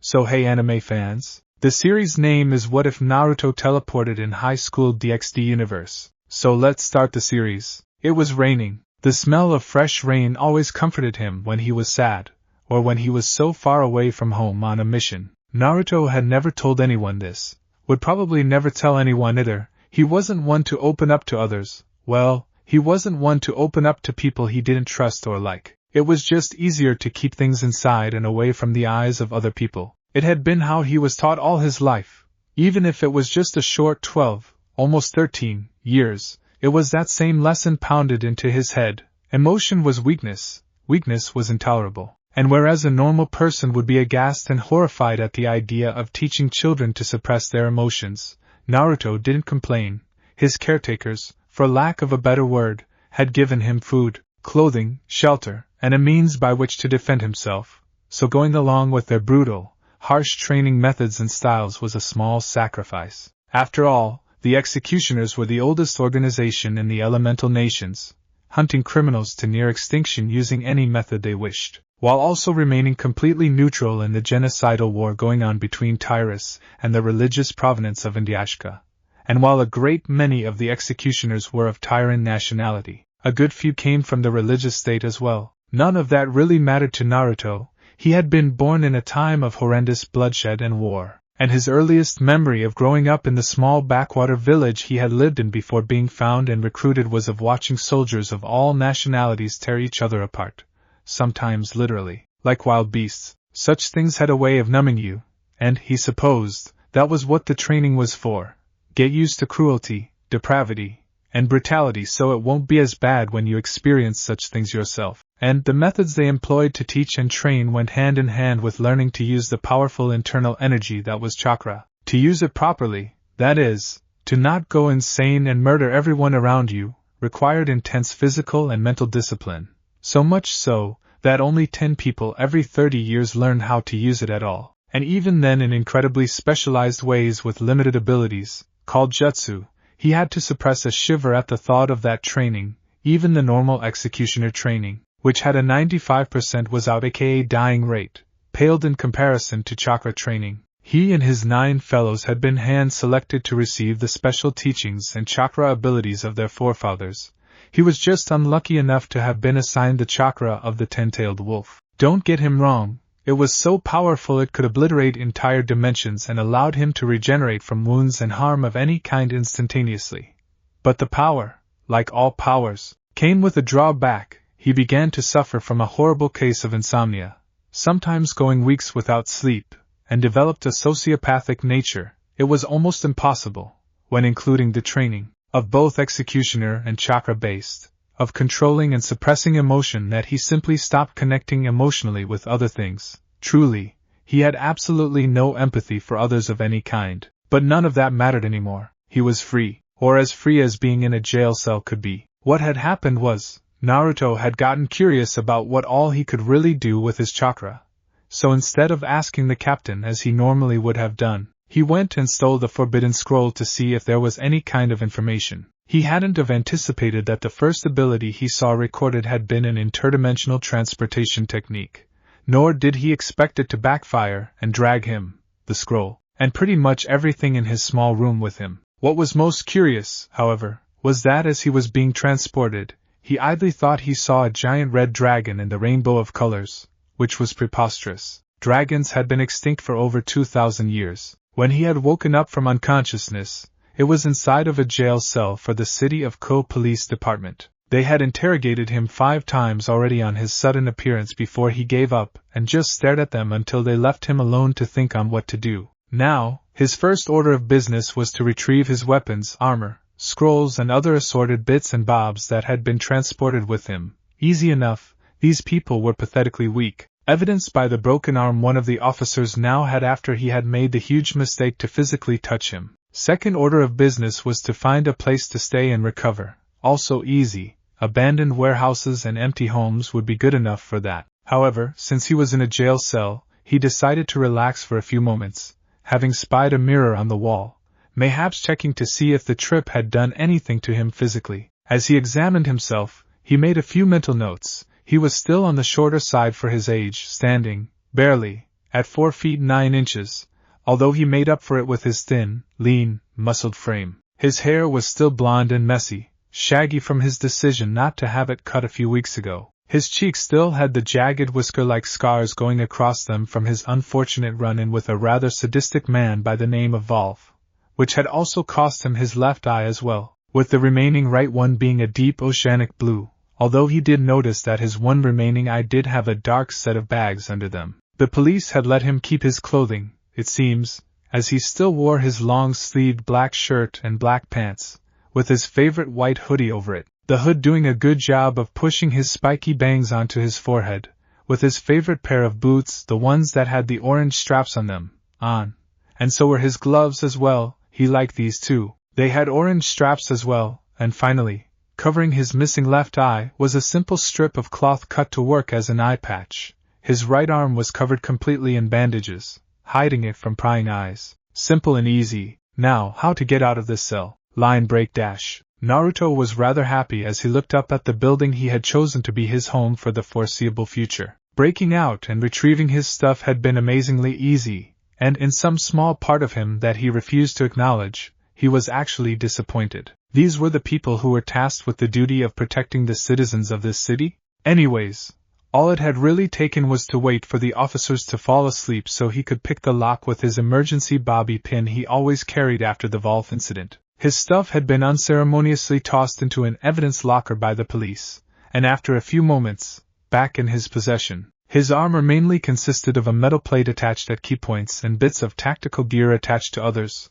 So hey anime fans, the series name is What If Naruto Teleported in High School DxD Universe. So let's start the series. It was raining. The smell of fresh rain always comforted him when he was sad, or when he was so far away from home on a mission. Naruto had never told anyone this, would probably never tell anyone either. He wasn't one to open up to others. Well, he wasn't one to open up to people he didn't trust or like. It was just easier to keep things inside and away from the eyes of other people. It had been how he was taught all his life. Even if it was just a short 12, almost 13, years, it was that same lesson pounded into his head. Emotion was weakness. Weakness was intolerable. And whereas a normal person would be aghast and horrified at the idea of teaching children to suppress their emotions, Naruto didn't complain. His caretakers, for lack of a better word, had given him food, clothing, shelter, and a means by which to defend himself, so going along with their brutal, harsh training methods and styles was a small sacrifice. After all, the executioners were the oldest organization in the elemental nations, hunting criminals to near extinction using any method they wished, while also remaining completely neutral in the genocidal war going on between Tyrus and the religious province of Indyashka. And while a great many of the executioners were of Tyran nationality, a good few came from the religious state as well. None of that really mattered to Naruto. He had been born in a time of horrendous bloodshed and war, and his earliest memory of growing up in the small backwater village he had lived in before being found and recruited was of watching soldiers of all nationalities tear each other apart, sometimes literally, like wild beasts. Such things had a way of numbing you, and, he supposed, that was what the training was for. Get used to cruelty, depravity, and brutality so it won't be as bad when you experience such things yourself. And the methods they employed to teach and train went hand in hand with learning to use the powerful internal energy that was chakra. To use it properly, that is, to not go insane and murder everyone around you, required intense physical and mental discipline. So much so, that only 10 people every 30 years learned how to use it at all, and even then in incredibly specialized ways with limited abilities, called jutsu. He had to suppress a shiver at the thought of that training. Even the normal executioner training, which had a 95% was out aka dying rate, paled in comparison to chakra training. He and his 9 fellows had been hand-selected to receive the special teachings and chakra abilities of their forefathers. He was just unlucky enough to have been assigned the chakra of the 10-tailed wolf. Don't get him wrong, it was so powerful it could obliterate entire dimensions and allowed him to regenerate from wounds and harm of any kind instantaneously. But the power, like all powers, came with a drawback. He began to suffer from a horrible case of insomnia, sometimes going weeks without sleep, and developed a sociopathic nature. It was almost impossible, when including the training, of both executioner and chakra-based, of controlling and suppressing emotion that he simply stopped connecting emotionally with other things. Truly, he had absolutely no empathy for others of any kind, but none of that mattered anymore. He was free, or as free as being in a jail cell could be. What had happened was, Naruto had gotten curious about what all he could really do with his chakra. So instead of asking the captain as he normally would have done, he went and stole the forbidden scroll to see if there was any kind of information. He hadn't have anticipated that the first ability he saw recorded had been an interdimensional transportation technique, nor did he expect it to backfire and drag him, the scroll, and pretty much everything in his small room with him. What was most curious, however, was that as he was being transported, he idly thought he saw a giant red dragon in the rainbow of colors, which was preposterous. Dragons had been extinct for over 2,000 years. When he had woken up from unconsciousness, it was inside of a jail cell for the City of Ko Police Department. They had interrogated him 5 times already on his sudden appearance before he gave up and just stared at them until they left him alone to think on what to do. Now, his first order of business was to retrieve his weapons, armor, scrolls and other assorted bits and bobs that had been transported with him. Easy enough, these people were pathetically weak, evidenced by the broken arm one of the officers now had after he had made the huge mistake to physically touch him. Second order of business was to find a place to stay and recover. Also easy, abandoned warehouses and empty homes would be good enough for that. However, since he was in a jail cell, he decided to relax for a few moments, having spied a mirror on the wall, mayhaps checking to see if the trip had done anything to him physically. As he examined himself, he made a few mental notes. He was still on the shorter side for his age, standing, barely, at 4 feet 9 inches, although he made up for it with his thin, lean, muscled frame. His hair was still blonde and messy, shaggy from his decision not to have it cut a few weeks ago. His cheeks still had the jagged whisker-like scars going across them from his unfortunate run-in with a rather sadistic man by the name of Wolf, which had also cost him his left eye as well, with the remaining right one being a deep oceanic blue, although he did notice that his one remaining eye did have a dark set of bags under them. The police had let him keep his clothing, it seems, as he still wore his long-sleeved black shirt and black pants, with his favorite white hoodie over it, the hood doing a good job of pushing his spiky bangs onto his forehead, with his favorite pair of boots, the ones that had the orange straps on them, on. And so were his gloves as well. He liked these too. They had orange straps as well, and finally, covering his missing left eye, was a simple strip of cloth cut to work as an eye patch. His right arm was covered completely in bandages, hiding it from prying eyes. Simple and easy. Now, how to get out of this cell? Line break dash. Naruto was rather happy as he looked up at the building he had chosen to be his home for the foreseeable future. Breaking out and retrieving his stuff had been amazingly easy, and in some small part of him that he refused to acknowledge, he was actually disappointed. These were the people who were tasked with the duty of protecting the citizens of this city? Anyways, all it had really taken was to wait for the officers to fall asleep so he could pick the lock with his emergency bobby pin he always carried after the Wolf incident. His stuff had been unceremoniously tossed into an evidence locker by the police, and after a few moments, back in his possession. His armor mainly consisted of a metal plate attached at key points and bits of tactical gear attached to others.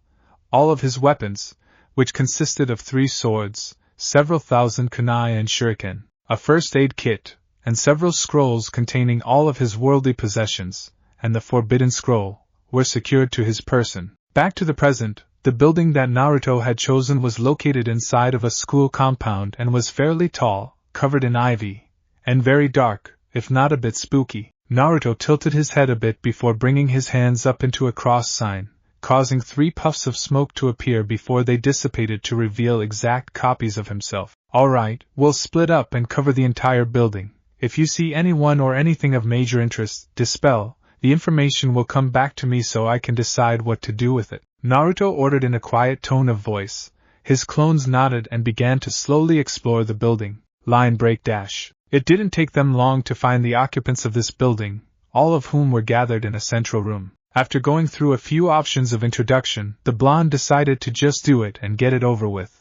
All of his weapons, which consisted of 3 swords, several thousand kunai and shuriken, a first aid kit, and several scrolls containing all of his worldly possessions, and the Forbidden Scroll, were secured to his person. Back to the present, the building that Naruto had chosen was located inside of a school compound and was fairly tall, covered in ivy, and very dark, if not a bit spooky. Naruto tilted his head a bit before bringing his hands up into a cross sign, causing 3 puffs of smoke to appear before they dissipated to reveal exact copies of himself. Alright, we'll split up and cover the entire building. If you see anyone or anything of major interest, dispel. The information will come back to me so I can decide what to do with it. Naruto ordered in a quiet tone of voice. His clones nodded and began to slowly explore the building. Line break dash. It didn't take them long to find the occupants of this building, all of whom were gathered in a central room. After going through a few options of introduction, the blonde decided to just do it and get it over with.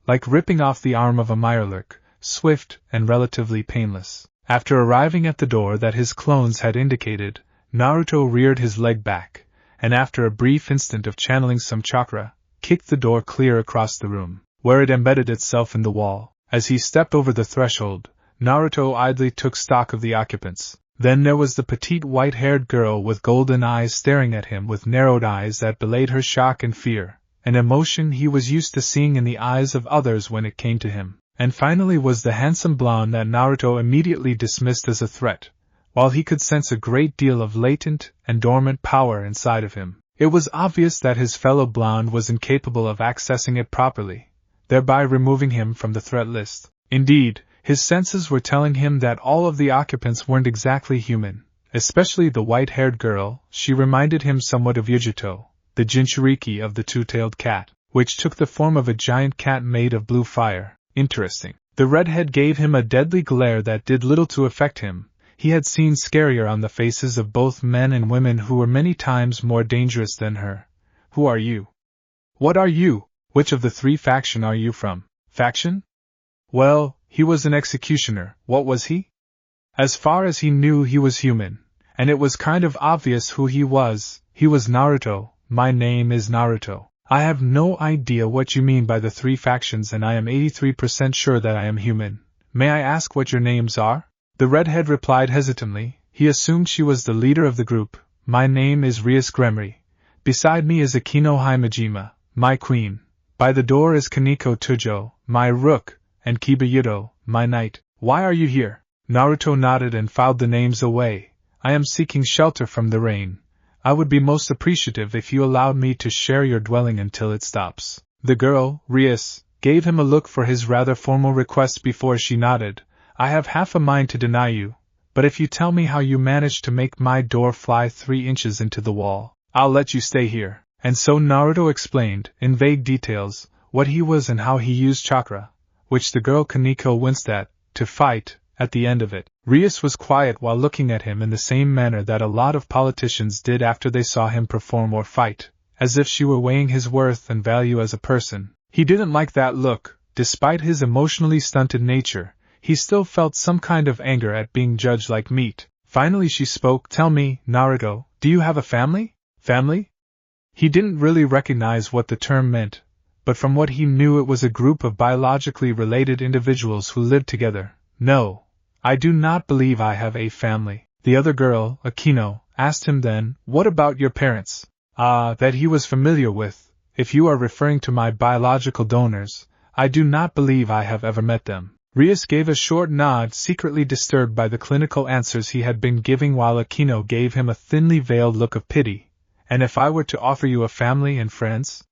Like ripping off the arm of a mirelurk, swift and relatively painless. After arriving at the door that his clones had indicated, Naruto reared his leg back, and after a brief instant of channeling some chakra, kicked the door clear across the room, where it embedded itself in the wall. As he stepped over the threshold, Naruto idly took stock of the occupants. Then there was the petite white-haired girl with golden eyes staring at him with narrowed eyes that belayed her shock and fear, an emotion he was used to seeing in the eyes of others when it came to him. And finally was the handsome blonde that Naruto immediately dismissed as a threat, while he could sense a great deal of latent and dormant power inside of him. It was obvious that his fellow blonde was incapable of accessing it properly, thereby removing him from the threat list. Indeed, his senses were telling him that all of the occupants weren't exactly human, especially the white-haired girl. She reminded him somewhat of Yujito, the Jinchuriki of the two-tailed cat, which took the form of a giant cat made of blue fire. Interesting. The redhead gave him a deadly glare that did little to affect him. He had seen scarier on the faces of both men and women who were many times more dangerous than her. Who are you? What are you? Which of the 3 faction are you from? Faction? Well, he was an executioner. What was he? As far as he knew, he was human, and it was kind of obvious who he was. He was Naruto. My name is Naruto. I have no idea what you mean by the 3 factions, and I am 83% sure that I am human. May I ask what your names are? The redhead replied hesitantly. He assumed she was the leader of the group. My name is Rias Gremory. Beside me is Akino Himejima, my queen. By the door is Kaneko Tujo, my rook, and Kiba Yudo, my knight. Why are you here? Naruto nodded and filed the names away. I am seeking shelter from the rain. I would be most appreciative if you allowed me to share your dwelling until it stops. The girl, Rias, gave him a look for his rather formal request before she nodded. I have half a mind to deny you, but if you tell me how you managed to make my door fly 3 inches into the wall, I'll let you stay here." And so Naruto explained, in vague details, what he was and how he used chakra, which the girl Kaneko winced at, to fight. At the end of it, Rias was quiet while looking at him in the same manner that a lot of politicians did after they saw him perform or fight, as if she were weighing his worth and value as a person. He didn't like that look. Despite his emotionally stunted nature, he still felt some kind of anger at being judged like meat. Finally she spoke. "Tell me, Naruto, do you have a family?" Family? He didn't really recognize what the term meant, but from what he knew it was a group of biologically related individuals who lived together. "No, I do not believe I have a family." The other girl, Akino, asked him then, "What about your parents?" That he was familiar with. "If you are referring to my biological donors, I do not believe I have ever met them." Rias gave a short nod, secretly disturbed by the clinical answers he had been giving, while Akino gave him a thinly veiled look of pity. "And if I were to offer you a family and friends?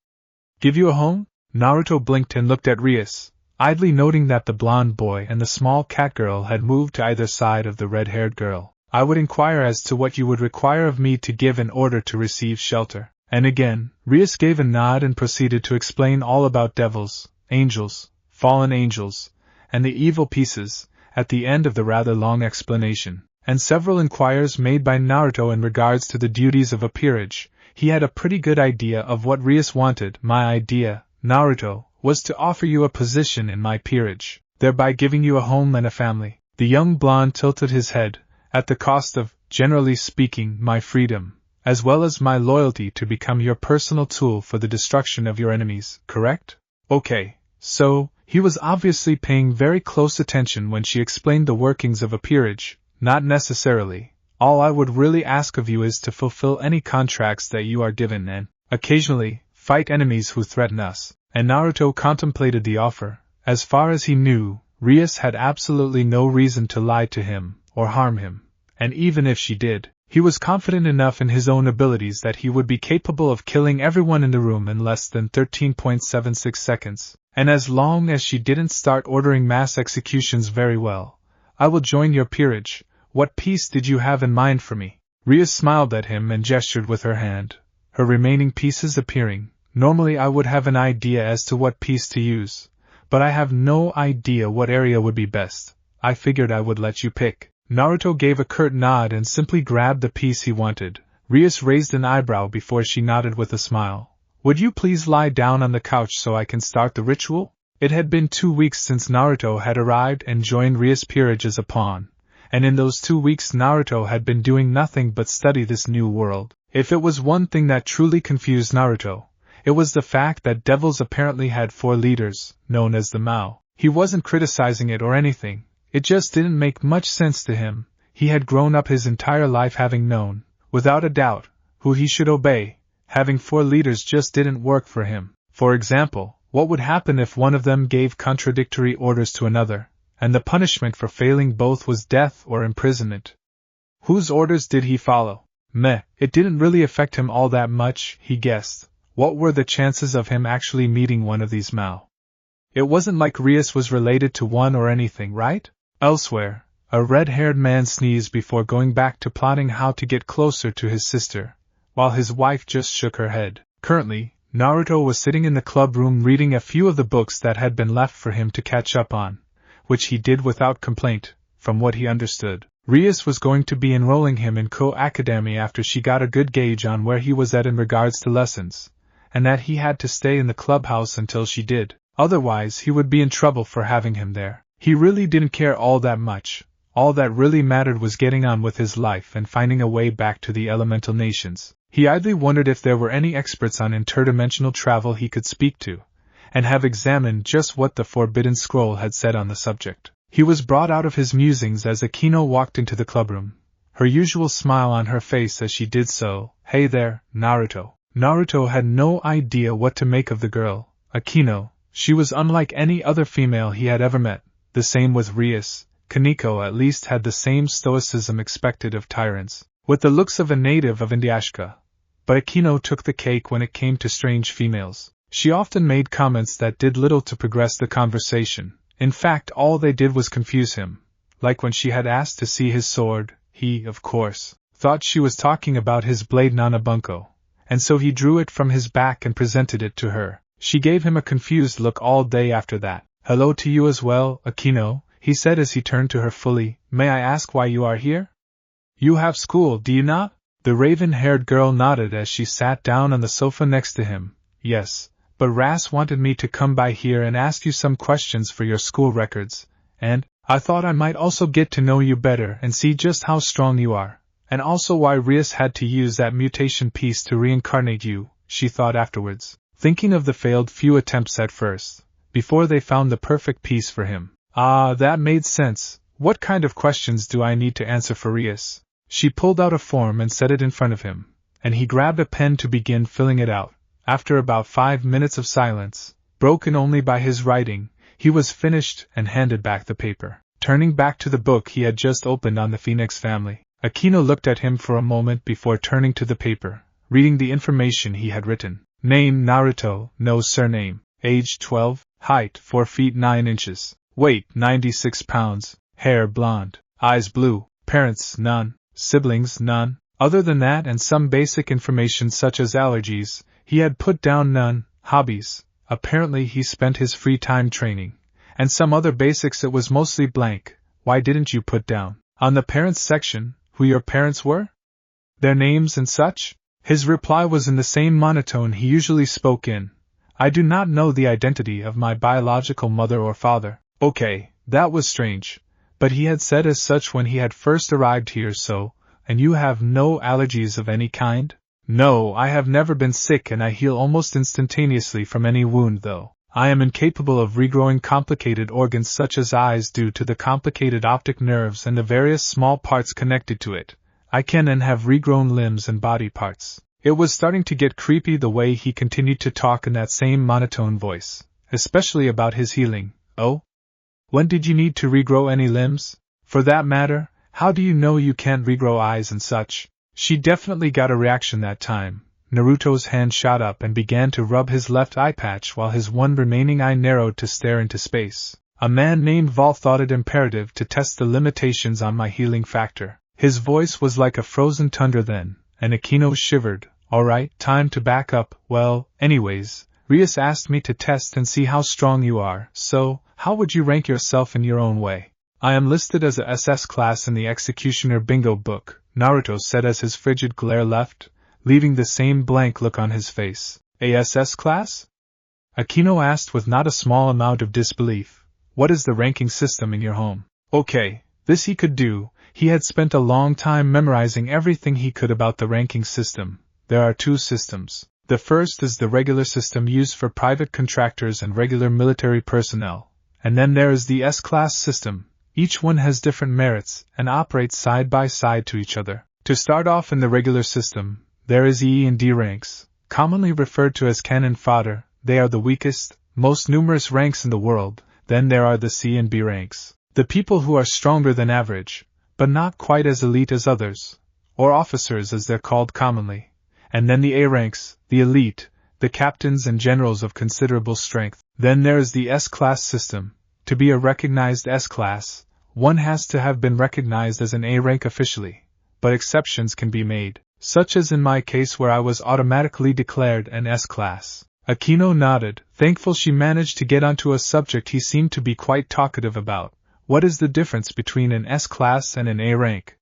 Give you a home?" Naruto blinked and looked at Rias, idly noting that the blonde boy and the small cat girl had moved to either side of the red-haired girl. "I would inquire as to what you would require of me to give in order to receive shelter." And again, Rias gave a nod and proceeded to explain all about devils, angels, fallen angels, and the evil pieces, at the end of the rather long explanation, and several inquiries made by Naruto in regards to the duties of a peerage. He had a pretty good idea of what Rias wanted. "My idea, Naruto, was to offer you a position in my peerage, thereby giving you a home and a family." The young blonde tilted his head, "At the cost of, generally speaking, my freedom, as well as my loyalty to become your personal tool for the destruction of your enemies, correct?" "Okay, so," he was obviously paying very close attention when she explained the workings of a peerage. "Not necessarily. All I would really ask of you is to fulfill any contracts that you are given and, occasionally, fight enemies who threaten us." And Naruto contemplated the offer. As far as he knew, Rias had absolutely no reason to lie to him, or harm him. And even if she did, he was confident enough in his own abilities that he would be capable of killing everyone in the room in less than 13.76 seconds. And as long as she didn't start ordering mass executions very well. "I will join your peerage. What piece did you have in mind for me?" Rias smiled at him and gestured with her hand, her remaining pieces appearing. "Normally I would have an idea as to what piece to use, but I have no idea what area would be best. I figured I would let you pick." Naruto gave a curt nod and simply grabbed the piece he wanted. Rias raised an eyebrow before she nodded with a smile. "Would you please lie down on the couch so I can start the ritual?" It had been 2 weeks since Naruto had arrived and joined Rias' peerage as a pawn, and in those 2 weeks Naruto had been doing nothing but study this new world. If it was one thing that truly confused Naruto, it was the fact that devils apparently had 4 leaders, known as the Mao. He wasn't criticizing it or anything, it just didn't make much sense to him. He had grown up his entire life having known, without a doubt, who he should obey. Having 4 leaders just didn't work for him. For example, what would happen if one of them gave contradictory orders to another, and the punishment for failing both was death or imprisonment? Whose orders did he follow? It didn't really affect him all that much, he guessed. What were the chances of him actually meeting one of these Mao? It wasn't like Rias was related to one or anything, right? Elsewhere, a red-haired man sneezed before going back to plotting how to get closer to his sister, while his wife just shook her head. Currently, Naruto was sitting in the club room reading a few of the books that had been left for him to catch up on, which he did without complaint, from what he understood. Rias was going to be enrolling him in Co-Academy after she got a good gauge on where he was at in regards to lessons, and that he had to stay in the clubhouse until she did. Otherwise he would be in trouble for having him there. He really didn't care all that much. All that really mattered was getting on with his life and finding a way back to the elemental nations. He idly wondered if there were any experts on interdimensional travel he could speak to, and have examined just what the Forbidden Scroll had said on the subject. He was brought out of his musings as Akino walked into the clubroom, her usual smile on her face as she did so. "Hey there, Naruto." Naruto had no idea what to make of the girl, Akino. She was unlike any other female he had ever met. The same with Rias. Kaneko at least had the same stoicism expected of tyrants, with the looks of a native of Indiashka. But Akino took the cake when it came to strange females. She often made comments that did little to progress the conversation. In fact, all they did was confuse him, like when she had asked to see his sword. He, of course, thought she was talking about his blade Nanabunko, and so he drew it from his back and presented it to her. She gave him a confused look all day after that. "Hello to you as well, Akino," he said as he turned to her fully. "May I ask why you are here? You have school, do you not?" The raven-haired girl nodded as she sat down on the sofa next to him. "Yes, but Ras wanted me to come by here and ask you some questions for your school records, and I thought I might also get to know you better and see just how strong you are, and also why Rias had to use that mutation piece to reincarnate you," she thought afterwards, thinking of the failed few attempts at first, before they found the perfect piece for him. Ah, that made sense. What kind of questions do I need to answer for Rias? She pulled out a form and set it in front of him, and he grabbed a pen to begin filling it out. After about 5 minutes of silence, broken only by his writing, he was finished and handed back the paper. Turning back to the book he had just opened on the Phoenix family, Akino looked at him for a moment before turning to the paper, reading the information he had written. Name Naruto, no surname, age 12, height 4 feet 9 inches, weight 96 pounds, hair blonde, eyes blue, parents none, siblings none. Other than that and some basic information such as allergies, he had put down none. Hobbies, apparently he spent his free time training, and some other basics. It was mostly blank. Why didn't you put down, on the parents section, who your parents were? Their names and such? His reply was in the same monotone he usually spoke in. I do not know the identity of my biological mother or father. Okay, that was strange, but he had said as such when he had first arrived here. So, and you have no allergies of any kind? No, I have never been sick and I heal almost instantaneously from any wound, though I am incapable of regrowing complicated organs such as eyes due to the complicated optic nerves and the various small parts connected to it. I can and have regrown limbs and body parts. It was starting to get creepy the way he continued to talk in that same monotone voice, especially about his healing. Oh? When did you need to regrow any limbs? For that matter, how do you know you can't regrow eyes and such? She definitely got a reaction that time. Naruto's hand shot up and began to rub his left eye patch while his one remaining eye narrowed to stare into space. A man named Vol thought it imperative to test the limitations on my healing factor. His voice was like a frozen tundra then, and Akino shivered. Alright, time to back up. Well, anyways, Rias asked me to test and see how strong you are, so, how would you rank yourself in your own way? I am listed as a SS class in the Executioner Bingo book, Naruto said as his frigid glare left, leaving the same blank look on his face. A SS class? Akino asked with not a small amount of disbelief. What is the ranking system in your home? Okay, this he could do. He had spent a long time memorizing everything he could about the ranking system. There are 2 systems. The first is the regular system used for private contractors and regular military personnel. And then there is the S-class system. Each one has different merits and operates side by side to each other. To start off in the regular system, there is E and D ranks, commonly referred to as cannon fodder. They are the weakest, most numerous ranks in the world. Then there are the C and B ranks, the people who are stronger than average, but not quite as elite as others, or officers as they're called commonly. And then the A ranks, the elite, the captains and generals of considerable strength. Then there is the S-class system. To be a recognized S-class, one has to have been recognized as an A rank officially, but exceptions can be made, such as in my case where I was automatically declared an S-class. Akino nodded, thankful she managed to get onto a subject he seemed to be quite talkative about. What is the difference between an S-class and an A rank?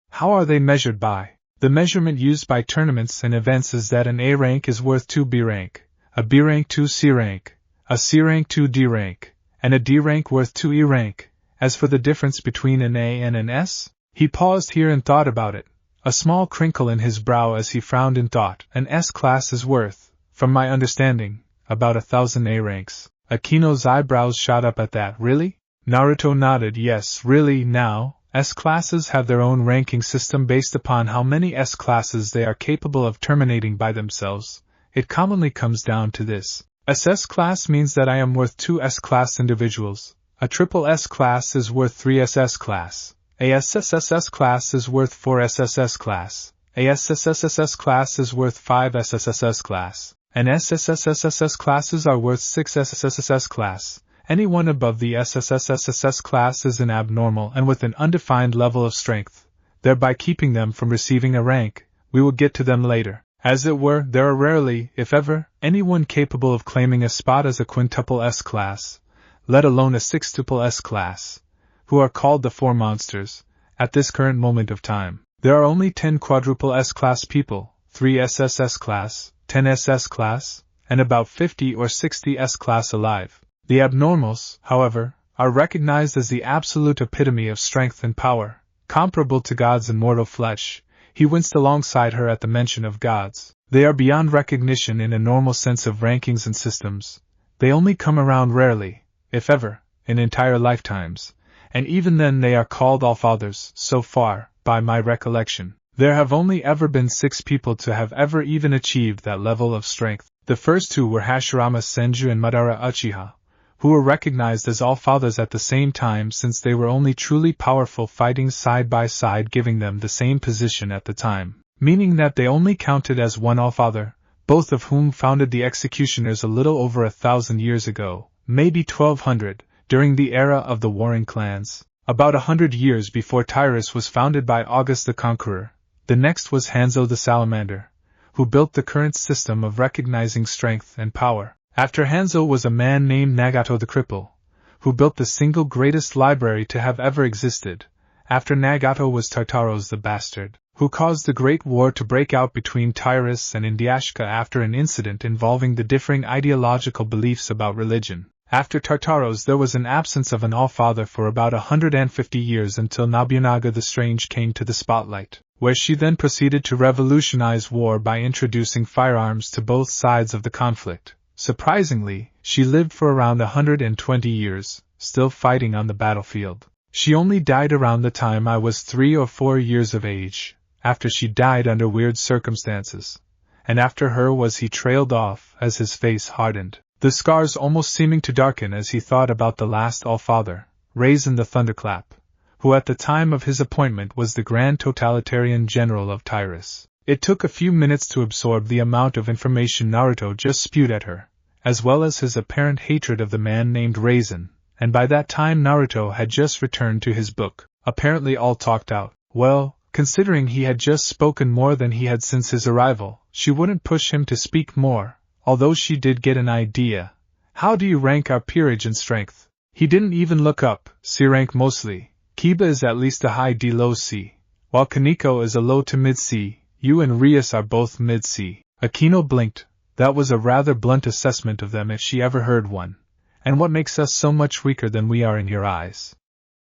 How are they measured by? The measurement used by tournaments and events is that an A rank is worth 2 B rank, a B rank 2 C rank, a C rank 2 D rank, and a D rank worth 2 E rank. As for the difference between an A and an S, he paused here and thought about it, a small crinkle in his brow as he frowned in thought. An S-class is worth, from my understanding, about 1,000 A ranks. Akino's eyebrows shot up at that. Really? Naruto nodded. Yes, really. Now, S-classes have their own ranking system based upon how many S-classes they are capable of terminating by themselves. It commonly comes down to this. SS class means that I am worth 2 S-class individuals. A triple S-class is worth 3 SS class. A SSSS class is worth 4 SSS class. A SSSS class is worth 5 SSSS class. And SSSSS classes are worth 6 SSSS class. Anyone above the SSSSS class is an abnormal and with an undefined level of strength, thereby keeping them from receiving a rank. We will get to them later. As it were, there are rarely, if ever, anyone capable of claiming a spot as a quintuple S class, let alone a sextuple S class, who are called the Four Monsters. At this current moment of time, there are only 10 quadruple S class people, 3 SSS class, 10 SS class, and about 50 or 60 S class alive. The abnormals, however, are recognized as the absolute epitome of strength and power, comparable to gods in mortal flesh. He winced alongside her at the mention of gods. They are beyond recognition in a normal sense of rankings and systems. They only come around rarely, if ever, in entire lifetimes, and even then they are called Allfathers. So far, by my recollection, there have only ever been 6 people to have ever even achieved that level of strength. The first 2 were Hashirama Senju and Madara Uchiha, who were recognized as Allfathers at the same time since they were only truly powerful fighting side by side, giving them the same position at the time, meaning that they only counted as one Allfather, both of whom founded the Executioners a little over 1,000 years ago, maybe 1200, during the era of the warring clans, about 100 years before Tyrus was founded by August the Conqueror. The next was Hanzo the Salamander, who built the current system of recognizing strength and power. After Hanzo was a man named Nagato the Cripple, who built the single greatest library to have ever existed. After Nagato was Tartaros the Bastard, who caused the Great War to break out between Tyrus and Indyashka after an incident involving the differing ideological beliefs about religion. After Tartaros there was an absence of an Allfather for about 150 years until Nobunaga the Strange came to the spotlight, where she then proceeded to revolutionize war by introducing firearms to both sides of the conflict. Surprisingly, she lived for around 120 years, still fighting on the battlefield. She only died around the time I was 3 or 4 years of age. After she died under weird circumstances, and after her was he trailed off as his face hardened, the scars almost seeming to darken as he thought about the last Allfather, Raisin the Thunderclap, who at the time of his appointment was the Grand Totalitarian General of Tyrus. It took a few minutes to absorb the amount of information Naruto just spewed at her, as well as his apparent hatred of the man named Raisin, and by that time Naruto had just returned to his book, apparently all talked out. Well, considering he had just spoken more than he had since his arrival, she wouldn't push him to speak more, although she did get an idea. How do you rank our peerage in strength? He didn't even look up. C rank mostly. Kiba is at least a high D low C, while Kaneko is a low to mid C. You and Rias are both mid C. Akino blinked. That was a rather blunt assessment of them if she ever heard one. And what makes us so much weaker than we are in your eyes?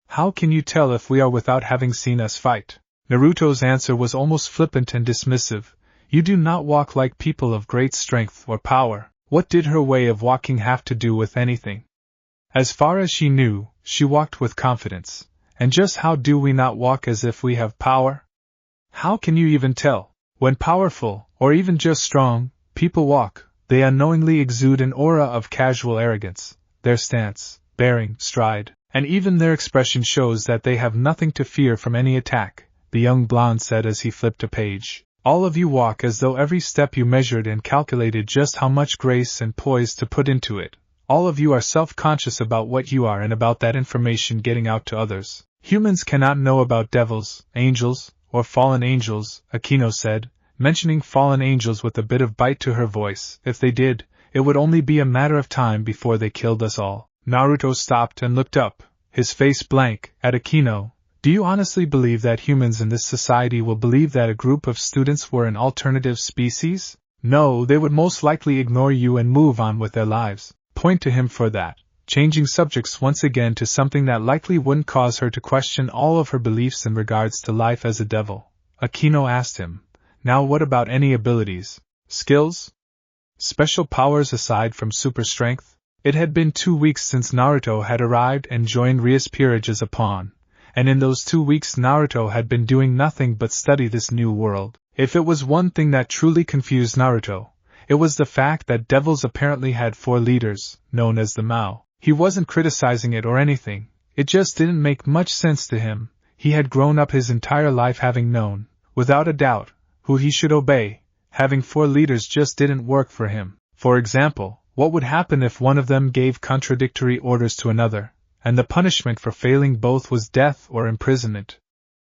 How can you tell if we are without having seen us fight? Naruto's answer was almost flippant and dismissive. You do not walk like people of great strength or power. What did her way of walking have to do with anything? As far as she knew, she walked with confidence. And just how do we not walk as if we have power? How can you even tell? When powerful, or even just strong, people walk, they unknowingly exude an aura of casual arrogance. Their stance, bearing, stride, and even their expression shows that they have nothing to fear from any attack, the young blonde said as he flipped a page. All of you walk as though every step you measured and calculated just how much grace and poise to put into it. All of you are self-conscious about what you are and about that information getting out to others. Humans cannot know about devils, angels, or fallen angels, Akino said, mentioning fallen angels with a bit of bite to her voice. If they did, it would only be a matter of time before they killed us all. Naruto stopped and looked up, his face blank, at Akino. Do you honestly believe that humans in this society will believe that a group of students were an alternative species? No, they would most likely ignore you and move on with their lives. Point to him for that. Changing subjects once again to something that likely wouldn't cause her to question all of her beliefs in regards to life as a devil, Akino asked him, now what about any abilities, skills? Special powers aside from super strength? It had been 2 weeks since Naruto had arrived and joined Rias Peerage as a pawn, and in those 2 weeks Naruto had been doing nothing but study this new world. If it was one thing that truly confused Naruto, it was the fact that devils apparently had 4 leaders, known as the Mao. He wasn't criticizing it or anything, it just didn't make much sense to him. He had grown up his entire life having known, without a doubt, who he should obey. Having 4 leaders just didn't work for him. For example, What would happen if one of them gave contradictory orders to another, and the punishment for failing both was death or imprisonment?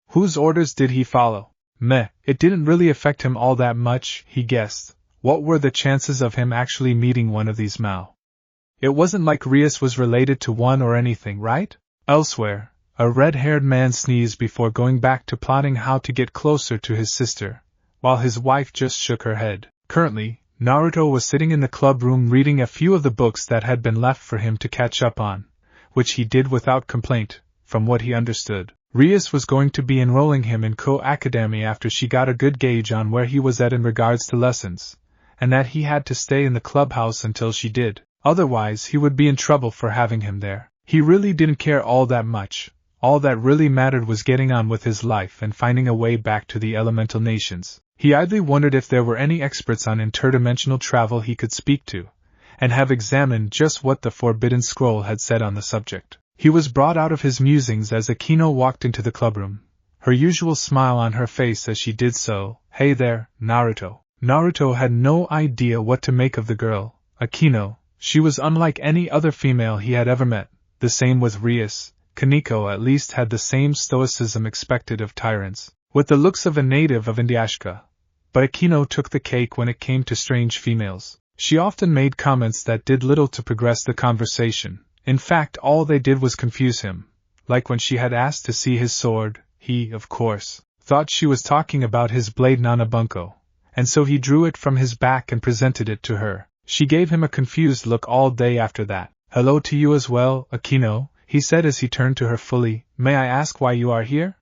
Whose orders did he follow? Meh, it didn't really affect him all that much, he guessed. What were the chances of him actually meeting one of these Mao? It wasn't like Rias was related to one or anything, right? Elsewhere, a red-haired man sneezed before going back to plotting how to get closer to his sister, while his wife just shook her head. Currently, Naruto was sitting in the club room reading a few of the books that had been left for him to catch up on, which he did without complaint, from what he understood. Rias was going to be enrolling him in Co-Academy after she got a good gauge on where he was at in regards to lessons, and that he had to stay in the clubhouse until she did. Otherwise, he would be in trouble for having him there. He really didn't care all that much. All that really mattered was getting on with his life and finding a way back to the elemental nations. He idly wondered if there were any experts on interdimensional travel he could speak to, and have examined just what the Forbidden Scroll had said on the subject. He was brought out of his musings as Akino walked into the clubroom, her usual smile on her face as she did so. "Hey there, Naruto." Naruto had no idea what to make of the girl, Akino. She was unlike any other female he had ever met. The same with Rias. Kaneko at least had the same stoicism expected of tyrants, with the looks of a native of Indiashka. But Akino took the cake when it came to strange females. She often made comments that did little to progress the conversation. In fact, all they did was confuse him. Like when she had asked to see his sword, he, of course, thought she was talking about his blade Nanabunko, and so he drew it from his back and presented it to her. She gave him a confused look all day after that. "Hello to you as well, Akino," he said as he turned to her fully. "May I ask why you are here?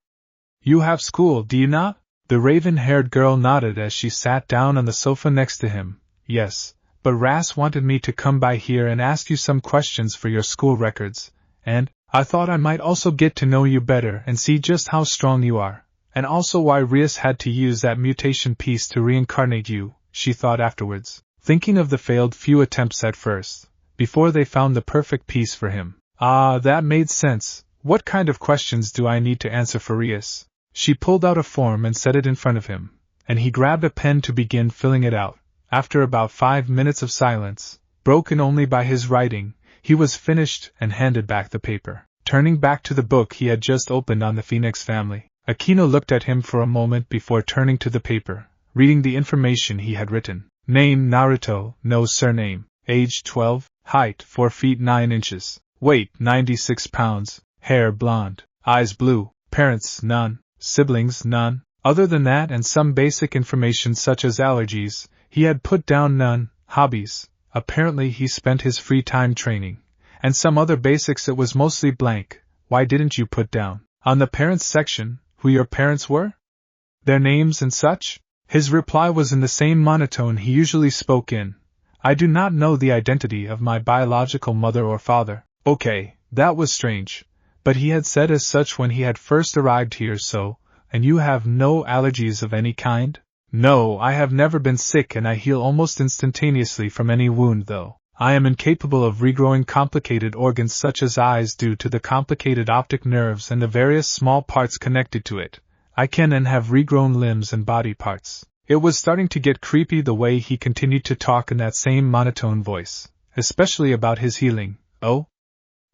You have school, do you not?" The raven-haired girl nodded as she sat down on the sofa next to him. "Yes, but Ras wanted me to come by here and ask you some questions for your school records, and I thought I might also get to know you better and see just how strong you are, and also why Rias had to use that mutation piece to reincarnate you," she thought afterwards, thinking of the failed few attempts at first, before they found the perfect piece for him. Ah, that made sense. What kind of questions do I need to answer for Rias? She pulled out a form and set it in front of him, and he grabbed a pen to begin filling it out. After about 5 minutes of silence, broken only by his writing, he was finished and handed back the paper. Turning back to the book he had just opened on the Phoenix family, Akino looked at him for a moment before turning to the paper, reading the information he had written. Name Naruto, no surname. Age 12, height 4 feet 9 inches, weight 96 pounds, hair blonde, eyes blue, parents none, siblings none. Other than that and some basic information such as allergies, he had put down none. Hobbies, apparently he spent his free time training, and some other basics. It was mostly blank. Why didn't you put down, on the parents section, who your parents were? Their names and such? His reply was in the same monotone he usually spoke in. I do not know the identity of my biological mother or father. Okay, that was strange, but he had said as such when he had first arrived here. So, and you have no allergies of any kind? No, I have never been sick and I heal almost instantaneously from any wound, though I am incapable of regrowing complicated organs such as eyes due to the complicated optic nerves and the various small parts connected to it. I can and have regrown limbs and body parts. It was starting to get creepy the way he continued to talk in that same monotone voice, especially about his healing. Oh?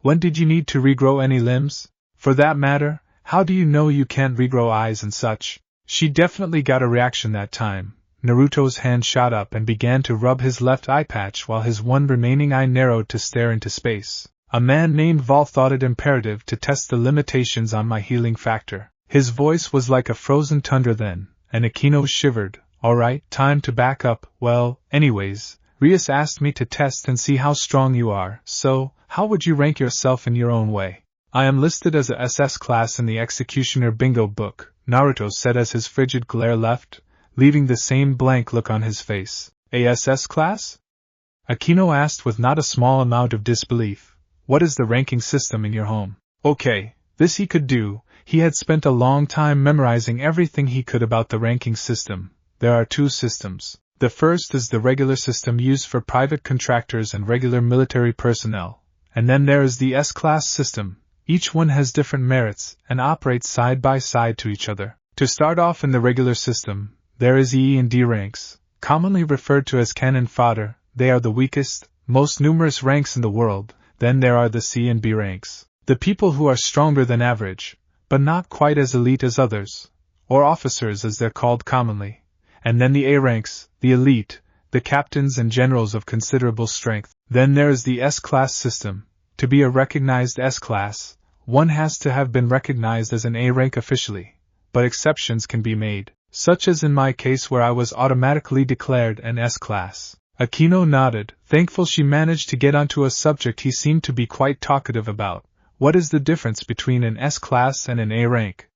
When did you need to regrow any limbs? For that matter, how do you know you can't regrow eyes and such? She definitely got a reaction that time. Naruto's hand shot up and began to rub his left eye patch while his one remaining eye narrowed to stare into space. A man named Vol thought it imperative to test the limitations on my healing factor. His voice was like a frozen tundra then, and Akino shivered. Alright, time to back up. Well, anyways, Rias asked me to test and see how strong you are, so, how would you rank yourself in your own way? I am listed as a SS class in the Executioner Bingo book, Naruto said as his frigid glare left, leaving the same blank look on his face. A SS class? Akino asked with not a small amount of disbelief. What is the ranking system in your home? Okay, this he could do. He had spent a long time memorizing everything he could about the ranking system. There are 2 systems. The first is the regular system used for private contractors and regular military personnel, and then there is the S-class system. Each one has different merits and operates side by side to each other. To start off in the regular system, there is E and D ranks, commonly referred to as cannon fodder. They are the weakest, most numerous ranks in the world. Then there are the C and B ranks, the people who are stronger than average, but not quite as elite as others, or officers as they're called commonly. And then the A ranks, the elite, the captains and generals of considerable strength. Then there is the S-class system. To be a recognized S-class, one has to have been recognized as an A rank officially, but exceptions can be made, such as in my case where I was automatically declared an S-class. Akino nodded, thankful she managed to get onto a subject he seemed to be quite talkative about. What is the difference between an S-class and an A rank?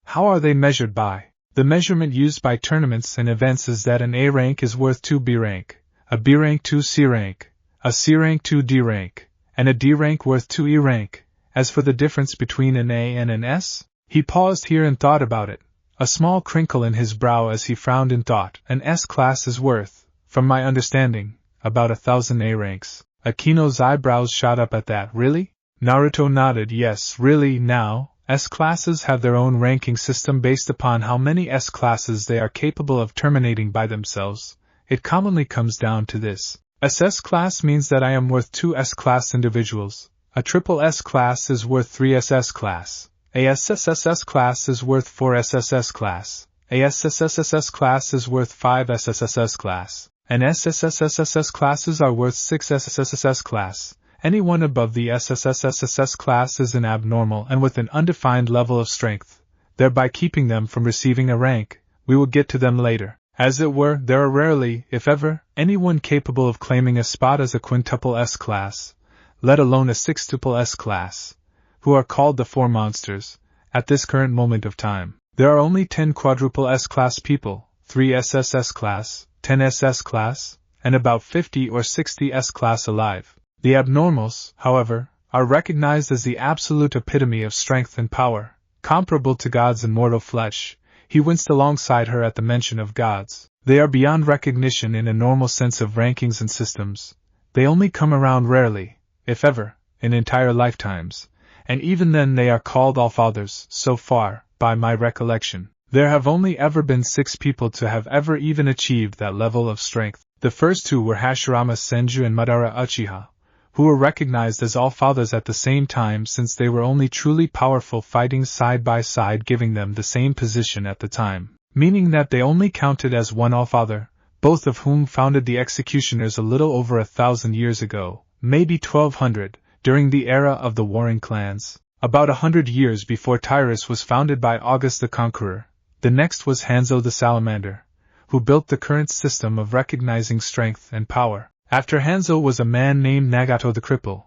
How are they measured by? The measurement used by tournaments and events is that an A rank is worth 2 B rank, a B rank 2 C rank, a C rank 2 D rank, and a D rank worth 2 E rank. As for the difference between an A and an S, he paused here and thought about it, a small crinkle in his brow as he frowned in thought. An S-class is worth, from my understanding, about 1,000 A ranks. Akino's eyebrows shot up at that. Really? Naruto nodded. Yes, really. Now, S-classes have their own ranking system based upon how many S-classes they are capable of terminating by themselves. It commonly comes down to this. SS class means that I am worth 2 S-class individuals. A triple S-class is worth 3 SS class. A SSSS class is worth 4 SSS class. A SSSS class is worth 5 SSSS class. And SSSSS classes are worth 6 SSSS class. Anyone above the SSSSS class is an abnormal and with an undefined level of strength, thereby keeping them from receiving a rank. We will get to them later. As it were, there are rarely, if ever, anyone capable of claiming a spot as a quintuple S class, let alone a sextuple S class, who are called the Four Monsters. At this current moment of time, there are only 10 quadruple S class people, 3 SSS class, 10 SS class, and about 50 or 60 S class alive. The abnormals, however, are recognized as the absolute epitome of strength and power, comparable to gods in mortal flesh. He winced alongside her at the mention of gods. They are beyond recognition in a normal sense of rankings and systems. They only come around rarely, if ever, in entire lifetimes, and even then they are called Allfathers. So far, by my recollection, there have only ever been 6 people to have ever even achieved that level of strength. The first 2 were Hashirama Senju and Madara Uchiha, who were recognized as Allfathers at the same time since they were only truly powerful fighting side by side, giving them the same position at the time, meaning that they only counted as one Allfather, both of whom founded the Executioners a little over 1,000 years ago, maybe 1,200, during the era of the warring clans, about 100 years before Tyrus was founded by August the Conqueror. The next was Hanzo the Salamander, who built the current system of recognizing strength and power. After Hanzo was a man named Nagato the Cripple,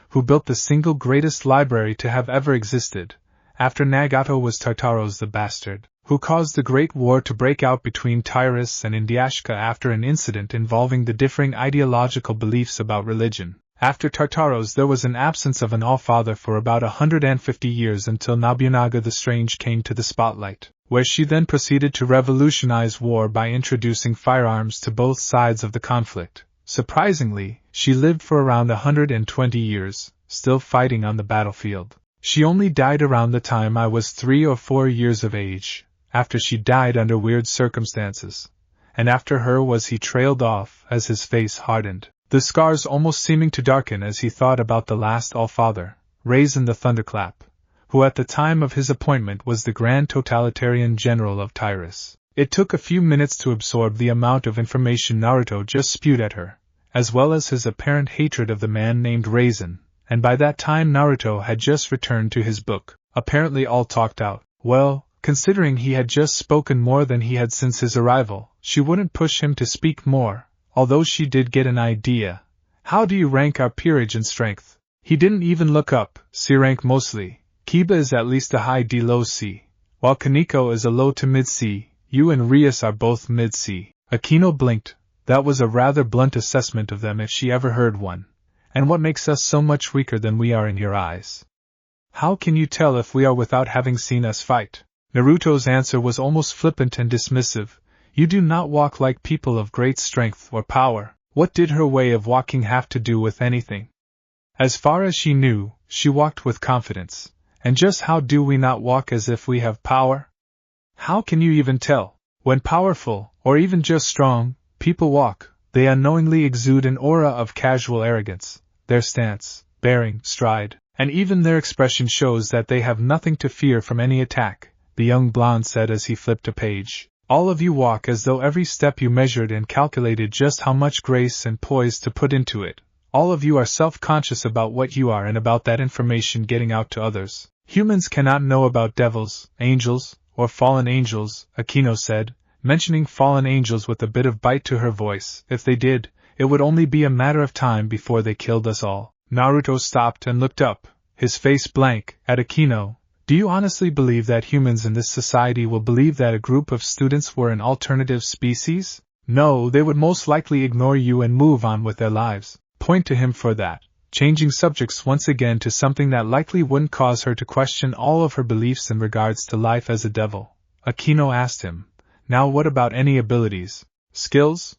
who built the single greatest library to have ever existed. After Nagato was Tartaros the Bastard, who caused the Great War to break out between Tyrus and Indyashka after an incident involving the differing ideological beliefs about religion. After Tartaros there was an absence of an Allfather for about 150 years until Nobunaga the Strange came to the spotlight, where she then proceeded to revolutionize war by introducing firearms to both sides of the conflict. Surprisingly, she lived for around 120 years, still fighting on the battlefield. She only died around the time I was 3 or 4 years of age. After she died under weird circumstances, and after her was he trailed off as his face hardened, the scars almost seeming to darken as he thought about the last Allfather, Raisin the Thunderclap, who at the time of his appointment was the Grand Totalitarian General of Tyrus. It took a few minutes to absorb the amount of information Naruto just spewed at her, as well as his apparent hatred of the man named Raisin, and by that time Naruto had just returned to his book, apparently all talked out. Well, considering he had just spoken more than he had since his arrival, she wouldn't push him to speak more, although she did get an idea. How do you rank our peerage in strength? He didn't even look up. C rank mostly. Kiba is at least a high D low C, while Kaneko is a low to mid C. You and Rias are both mid-C. Akino blinked. That was a rather blunt assessment of them if she ever heard one. And what makes us so much weaker than we are in your eyes? How can you tell if we are without having seen us fight? Naruto's answer was almost flippant and dismissive. You do not walk like people of great strength or power. What did her way of walking have to do with anything? As far as she knew, she walked with confidence. And just how do we not walk as if we have power? How can you even tell? When powerful, or even just strong, people walk, They unknowingly exude an aura of casual arrogance. Their stance, bearing, stride, and even their expression shows that they have nothing to fear from any attack, the young blonde said as he flipped a page. All of you walk as though every step you measured and calculated just how much grace and poise to put into it. All of you are self-conscious about what you are and about that information getting out to others. Humans cannot know about devils, angels, or fallen angels, Akino said, mentioning fallen angels with a bit of bite to her voice. If they did, it would only be a matter of time before they killed us all. Naruto stopped and looked up, his face blank, at Akino. Do you honestly believe that humans in this society will believe that a group of students were an alternative species? No, they would most likely ignore you and move on with their lives. Point to him for that. Changing subjects once again to something that likely wouldn't cause her to question all of her beliefs in regards to life as a devil, Akino asked him. Now what about any abilities? Skills?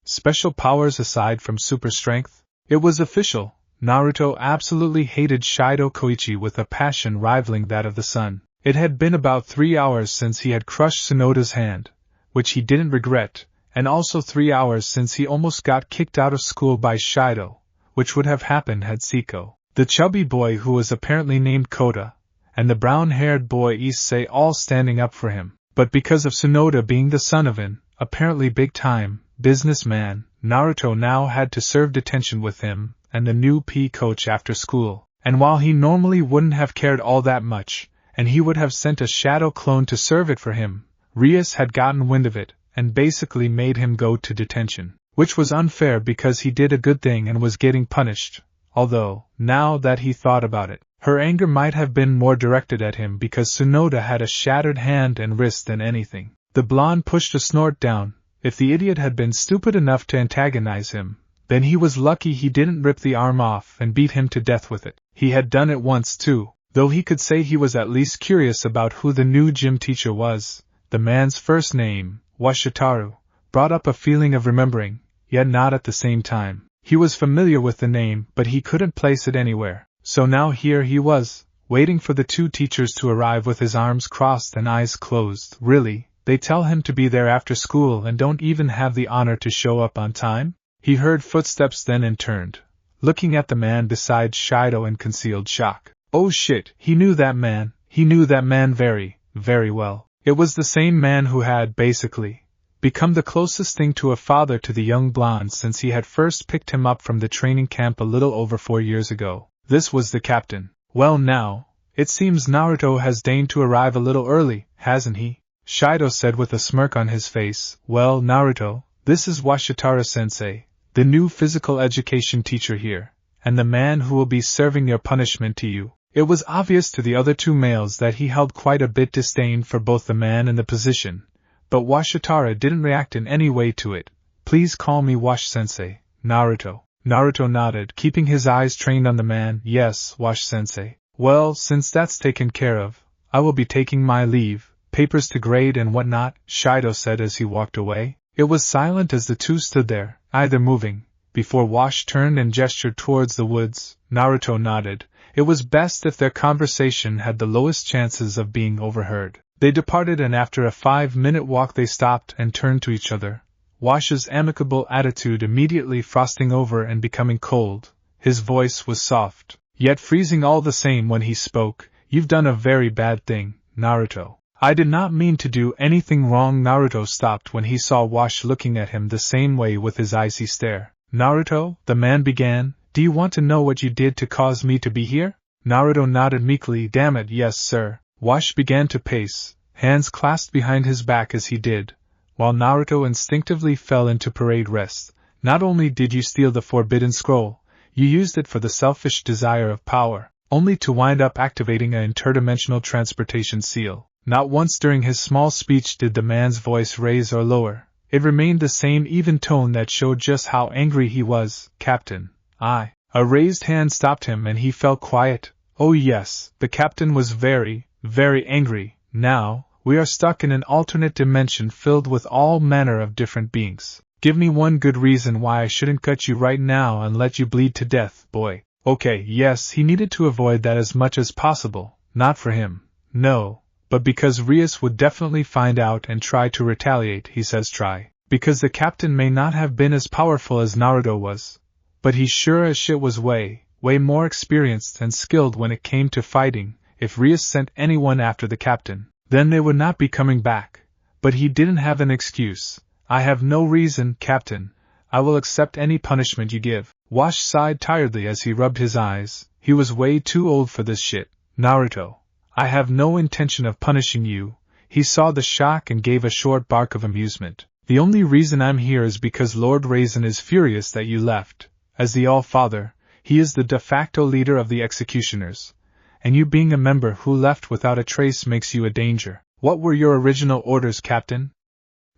Special powers aside from super strength? It was official. Naruto absolutely hated Shido Koichi with a passion rivaling that of the sun. It had been about 3 hours since he had crushed Tsunoda's hand, which he didn't regret, and also 3 hours since he almost got kicked out of school by Shido, which would have happened had Siko, the chubby boy who was apparently named Kota, and the brown-haired boy Issei all standing up for him. But because of Tsunoda being the son of an, apparently big-time, businessman, Naruto now had to serve detention with him and the new PE coach after school. And while he normally wouldn't have cared all that much, and he would have sent a shadow clone to serve it for him, Rias had gotten wind of it, and basically made him go to detention. Which was unfair because he did a good thing and was getting punished, although, now that he thought about it, her anger might have been more directed at him because Tsunoda had a shattered hand and wrist than anything. The blonde pushed a snort down. If the idiot had been stupid enough to antagonize him, then he was lucky he didn't rip the arm off and beat him to death with it. He had done it once too, though he could say he was at least curious about who the new gym teacher was. The man's first name, Washitaru, brought up a feeling of remembering, yet not at the same time. He was familiar with the name, but he couldn't place it anywhere. So now here he was, waiting for the two teachers to arrive with his arms crossed and eyes closed. Really, they tell him to be there after school and don't even have the honor to show up on time? He heard footsteps then and turned, looking at the man beside Shido in concealed shock. Oh shit, he knew that man very, very well. It was the same man who had, basically, become the closest thing to a father to the young blonde since he had first picked him up from the training camp a little over 4 years ago. This was the captain. Well now, it seems Naruto has deigned to arrive a little early, hasn't he? Shido said with a smirk on his face. Well, Naruto, this is Washitara-sensei, the new physical education teacher here, and the man who will be serving your punishment to you. It was obvious to the other two males that he held quite a bit disdain for both the man and the position, but Washitara didn't react in any way to it. Please call me Wash-sensei, Naruto. Naruto nodded, keeping his eyes trained on the man. Yes, Wash-sensei. Well, since that's taken care of, I will be taking my leave. Papers to grade and whatnot, Shido said as he walked away. It was silent as the two stood there, either moving, before Wash turned and gestured towards the woods. Naruto nodded. It was best if their conversation had the lowest chances of being overheard. They departed and after a 5-minute walk they stopped and turned to each other, Wash's amicable attitude immediately frosting over and becoming cold. His voice was soft, yet freezing all the same when he spoke. You've done a very bad thing, Naruto. I did not mean to do anything wrong. Naruto stopped when he saw Wash looking at him the same way with his icy stare. Naruto, the man began, do you want to know what you did to cause me to be here? Naruto nodded meekly. Damn it, yes sir. Wash began to pace, hands clasped behind his back as he did, while Naruto instinctively fell into parade rest. Not only did you steal the forbidden scroll, you used it for the selfish desire of power, only to wind up activating an interdimensional transportation seal. Not once during his small speech did the man's voice raise or lower. It remained the same even tone that showed just how angry he was. Captain, I. A raised hand stopped him and he fell quiet. Oh yes, the captain was very, very angry. Now, we are stuck in an alternate dimension filled with all manner of different beings. Give me one good reason why I shouldn't cut you right now and let you bleed to death, boy. Okay, yes, he needed to avoid that as much as possible. Not for him. No. But because Rias would definitely find out and try to retaliate, he says try. because the captain may not have been as powerful as Naruto was, but he sure as shit was way more experienced and skilled when it came to fighting. If Rias sent anyone after the captain, then they would not be coming back. But he didn't have an excuse. I have no reason, Captain. I will accept any punishment you give. Wash sighed tiredly as he rubbed his eyes. He was way too old for this shit. Naruto, I have no intention of punishing you. He saw the shock and gave a short bark of amusement. The only reason I'm here is because Lord Raisin is furious that you left. As the All-Father, he is the de facto leader of the executioners. And you being a member who left without a trace makes you a danger. What were your original orders, Captain?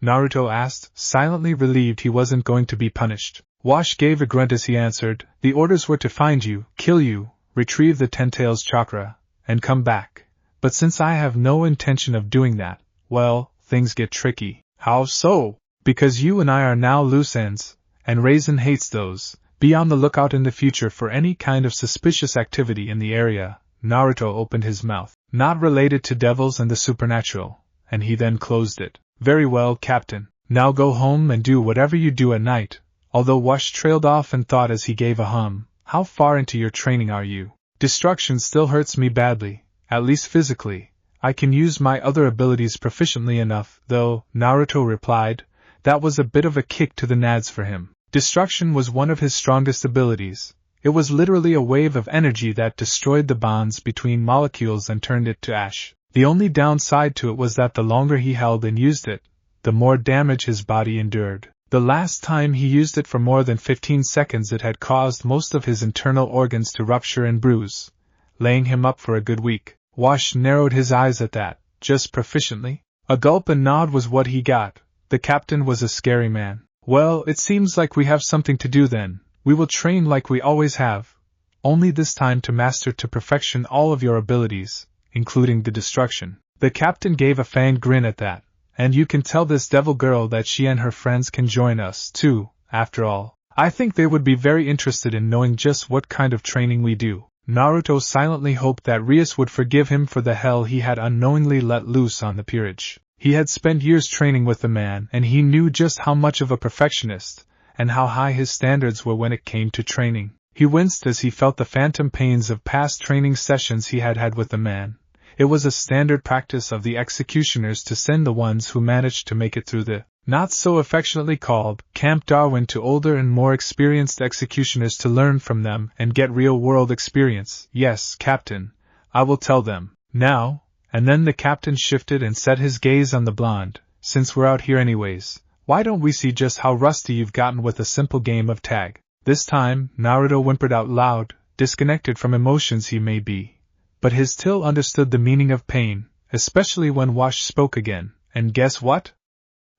Naruto asked, silently relieved he wasn't going to be punished. Wash gave a grunt as he answered, the orders were to find you, kill you, retrieve the Ten Tails chakra, and come back. But since I have no intention of doing that, well, things get tricky. How so? Because you and I are now loose ends, and Raisin hates those. Be on the lookout in the future for any kind of suspicious activity in the area. Naruto opened his mouth. Not related to devils and the supernatural, and he then closed it. Very well, Captain. Now go home and do whatever you do at night. Although Wash trailed off and thought as he gave a hum, how far into your training are you? Destruction still hurts me badly, at least physically. I can use my other abilities proficiently enough, though, Naruto replied. That was a bit of a kick to the nads for him. Destruction was one of his strongest abilities. It was literally a wave of energy that destroyed the bonds between molecules and turned it to ash. The only downside to it was that the longer he held and used it, the more damage his body endured. The last time he used it for more than 15 seconds it had caused most of his internal organs to rupture and bruise, laying him up for a good week. Wash narrowed his eyes at that. Just proficiently? A gulp and nod was what he got. The captain was a scary man. Well, it seems like we have something to do then. We will train like we always have, only this time to master to perfection all of your abilities, including the destruction. The captain gave a fanged grin at that. And you can tell this devil girl that she and her friends can join us, too, after all. I think they would be very interested in knowing just what kind of training we do. Naruto silently hoped that Rias would forgive him for the hell he had unknowingly let loose on the peerage. He had spent years training with the man, and he knew just how much of a perfectionist, and how high his standards were when it came to training. He winced as he felt the phantom pains of past training sessions he had had with the man. It was a standard practice of the executioners to send the ones who managed to make it through the, not so affectionately called, Camp Darwin to older and more experienced executioners to learn from them and get real-world experience. Yes, Captain, I will tell them. Now, and then the captain shifted and set his gaze on the blonde. Since we're out here anyways, why don't we see just how rusty you've gotten with a simple game of tag? This time, Naruto whimpered out loud, disconnected from emotions he may be. But his till understood the meaning of pain, especially when Wash spoke again. And guess what?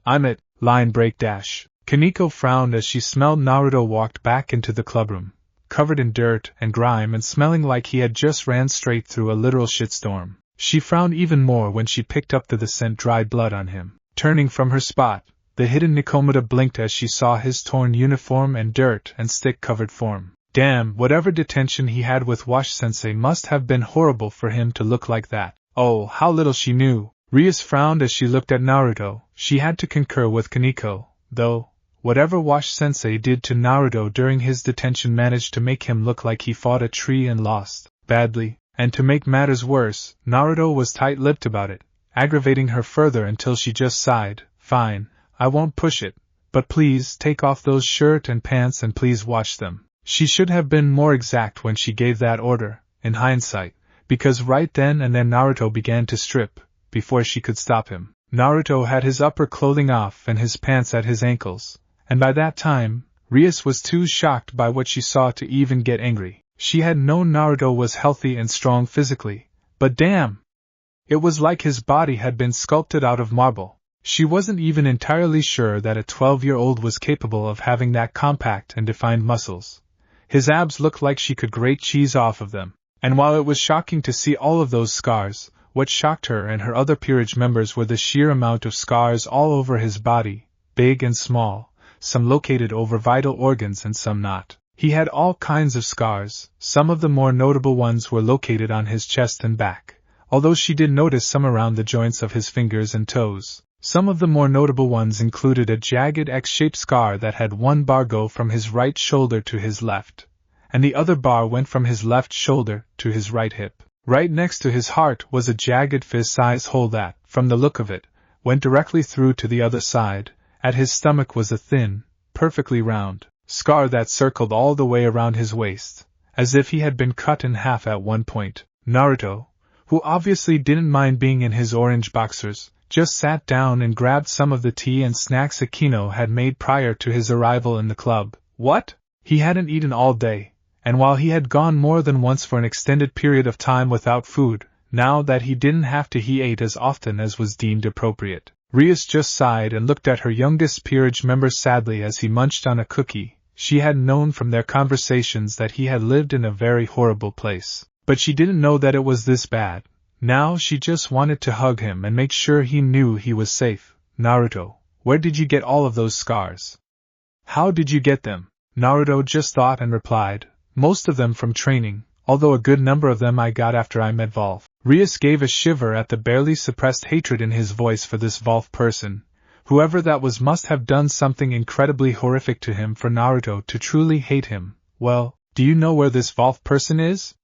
I'm it. Line break dash. Kaneko frowned as she smelled Naruto walked back into the clubroom, covered in dirt and grime and smelling like he had just ran straight through a literal shitstorm. She frowned even more when she picked up the scent dried blood on him. Turning from her spot, the hidden Nikomata blinked as she saw his torn uniform and dirt and stick-covered form. Damn, whatever detention he had with Wash-sensei must have been horrible for him to look like that. Oh, how little she knew. Rias frowned as she looked at Naruto. She had to concur with Kaneko, though. Whatever Wash-sensei did to Naruto during his detention managed to make him look like he fought a tree and lost, badly. And to make matters worse, Naruto was tight-lipped about it, aggravating her further until she just sighed. Fine, I won't push it, but please take off those shirt and pants and please wash them. She should have been more exact when she gave that order, in hindsight, because right then and there Naruto began to strip, before she could stop him. Naruto had his upper clothing off and his pants at his ankles, and by that time, Rias was too shocked by what she saw to even get angry. She had known Naruto was healthy and strong physically, but damn! It was like his body had been sculpted out of marble. She wasn't even entirely sure that a 12-year-old was capable of having that compact and defined muscles. His abs looked like she could grate cheese off of them. And while it was shocking to see all of those scars, what shocked her and her other peerage members were the sheer amount of scars all over his body, big and small, some located over vital organs and some not. He had all kinds of scars. Some of the more notable ones were located on his chest and back, although she did notice some around the joints of his fingers and toes. Some of the more notable ones included a jagged X-shaped scar that had one bar go from his right shoulder to his left, and the other bar went from his left shoulder to his right hip. Right next to his heart was a jagged fist-sized hole that, from the look of it, went directly through to the other side. At his stomach was a thin, perfectly round scar that circled all the way around his waist, as if he had been cut in half at one point. Naruto, who obviously didn't mind being in his orange boxers, just sat down and grabbed some of the tea and snacks Akino had made prior to his arrival in the club. What? He hadn't eaten all day, and while he had gone more than once for an extended period of time without food, now that he didn't have to, he ate as often as was deemed appropriate. Rias just sighed and looked at her youngest peerage member sadly as he munched on a cookie. She had known from their conversations that he had lived in a very horrible place, but she didn't know that it was this bad. Now she just wanted to hug him and make sure he knew he was safe. Naruto, where did you get all of those scars? How did you get them? Naruto just thought and replied, most of them from training, although a good number of them I got after I met Volf. Rias gave a shiver at the barely suppressed hatred in his voice for this Volf person. Whoever that was must have done something incredibly horrific to him for Naruto to truly hate him. Well, do you know where this Volf person is?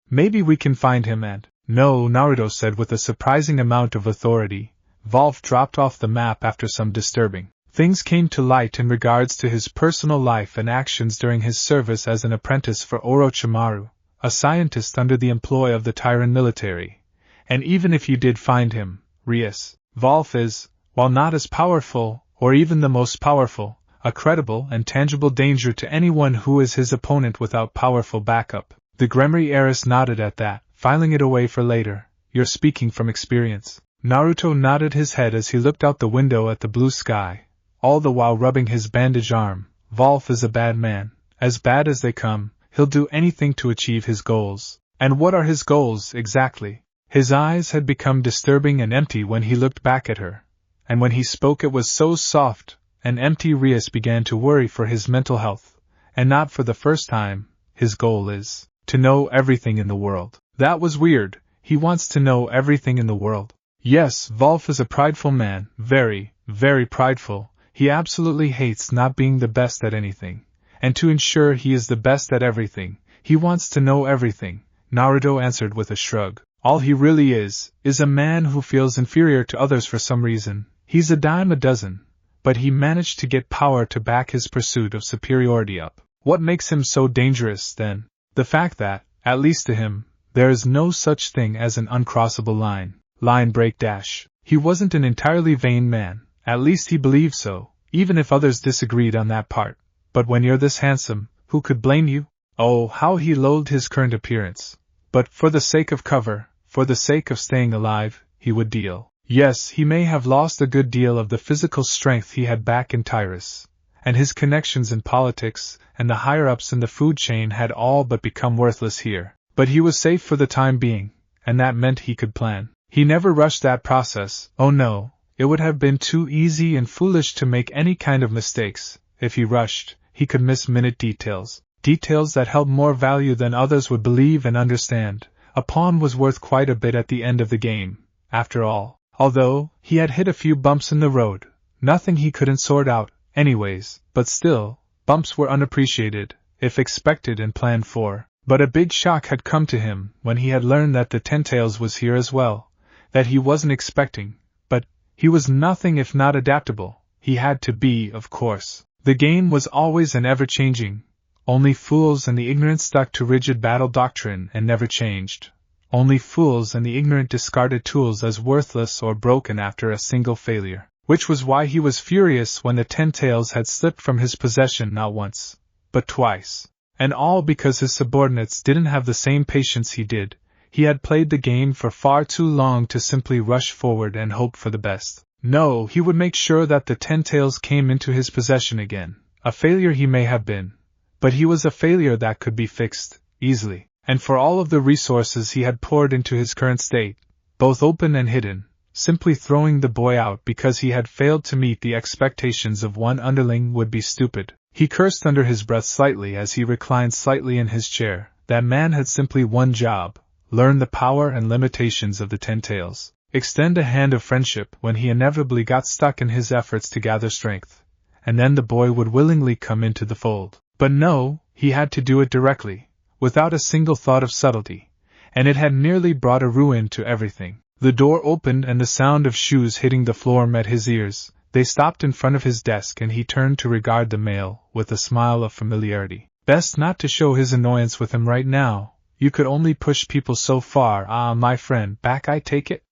Maybe we can find him and... No, Naruto said with a surprising amount of authority. Volf dropped off the map after some disturbing things came to light in regards to his personal life and actions during his service as an apprentice for Orochimaru, a scientist under the employ of the Tyrant military. And even if you did find him, Rias, Volf is, while not as powerful, or even the most powerful, a credible and tangible danger to anyone who is his opponent without powerful backup. The Gremory heiress nodded at that, filing it away for later. You're speaking from experience. Naruto nodded his head as he looked out the window at the blue sky, all the while rubbing his bandaged arm. Volf is a bad man, as bad as they come. He'll do anything to achieve his goals. And what are his goals, exactly? His eyes had become disturbing and empty when he looked back at her, and when he spoke it was so soft and empty. Rias began to worry for his mental health, and not for the first time. His goal is to know everything in the world. That was weird. He wants to know everything in the world. Yes, Volf is a prideful man, very, very prideful. He absolutely hates not being the best at anything. And to ensure he is the best at everything, he wants to know everything. Naruto answered with a shrug. All he really is a man who feels inferior to others for some reason. He's a dime a dozen, but he managed to get power to back his pursuit of superiority up. What makes him so dangerous, then? The fact that, at least to him, there is no such thing as an uncrossable line. Line break dash. He wasn't an entirely vain man, at least he believed so, even if others disagreed on that part. But when you're this handsome, who could blame you? Oh, how he loathed his current appearance. But for the sake of cover, for the sake of staying alive, he would deal. Yes, he may have lost a good deal of the physical strength he had back in Tyrus, and his connections in politics and the higher-ups in the food chain had all but become worthless here. But he was safe for the time being, and that meant he could plan. He never rushed that process. Oh no, it would have been too easy and foolish to make any kind of mistakes. If he rushed, he could miss minute details. Details that held more value than others would believe and understand. A pawn was worth quite a bit at the end of the game, after all. Although he had hit a few bumps in the road, nothing he couldn't sort out, anyways, but still, bumps were unappreciated, if expected and planned for. But a big shock had come to him when he had learned that the Ten-Tails was here as well. That he wasn't expecting, but he was nothing if not adaptable. He had to be, of course. The game was always and ever-changing. Only fools and the ignorant stuck to rigid battle doctrine and never changed. Only fools and the ignorant discarded tools as worthless or broken after a single failure. Which was why he was furious when the Ten-Tails had slipped from his possession not once, but twice. And all because his subordinates didn't have the same patience he did. He had played the game for far too long to simply rush forward and hope for the best. No, he would make sure that the Ten-Tails came into his possession again. A failure he may have been, but he was a failure that could be fixed, easily. And for all of the resources he had poured into his current state, both open and hidden, simply throwing the boy out because he had failed to meet the expectations of one underling would be stupid. He cursed under his breath slightly as he reclined slightly in his chair. That man had simply one job: learn the power and limitations of the Ten-Tails. extend a hand of friendship when he inevitably got stuck in his efforts to gather strength, and then the boy would willingly come into the fold. But no, he had to do it directly, without a single thought of subtlety, and it had nearly brought a ruin to everything. The door opened and the sound of shoes hitting the floor met his ears. They stopped in front of his desk and he turned to regard the mail with a smile of familiarity. Best not to show his annoyance with him right now. You could only push people so far. Ah, my friend, back I take it?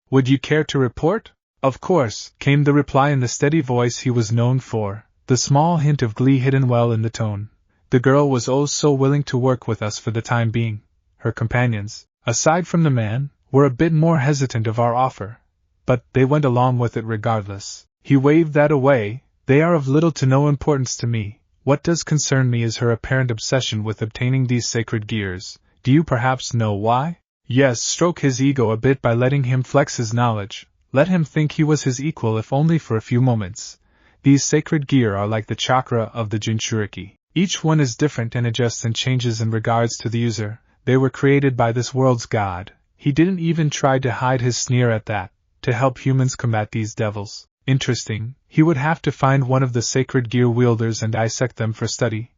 Would you care to report? Of course, came the reply in the steady voice he was known for, the small hint of glee hidden well in the tone. The girl was oh so willing to work with us for the time being. Her companions, aside from the man, were a bit more hesitant of our offer, but they went along with it regardless. He waved that away. They are of little to no importance to me. What does concern me is her apparent obsession with obtaining these sacred gears. Do you perhaps know why? Yes, stroke his ego a bit by letting him flex his knowledge. Let him think he was his equal if only for a few moments. These sacred gear are like the chakra of the Jinchuriki. Each one is different and adjusts and changes in regards to the user. They were created by this world's god. He didn't even try to hide his sneer at that, to help humans combat these devils. Interesting, he would have to find one of the sacred gear wielders and dissect them for study.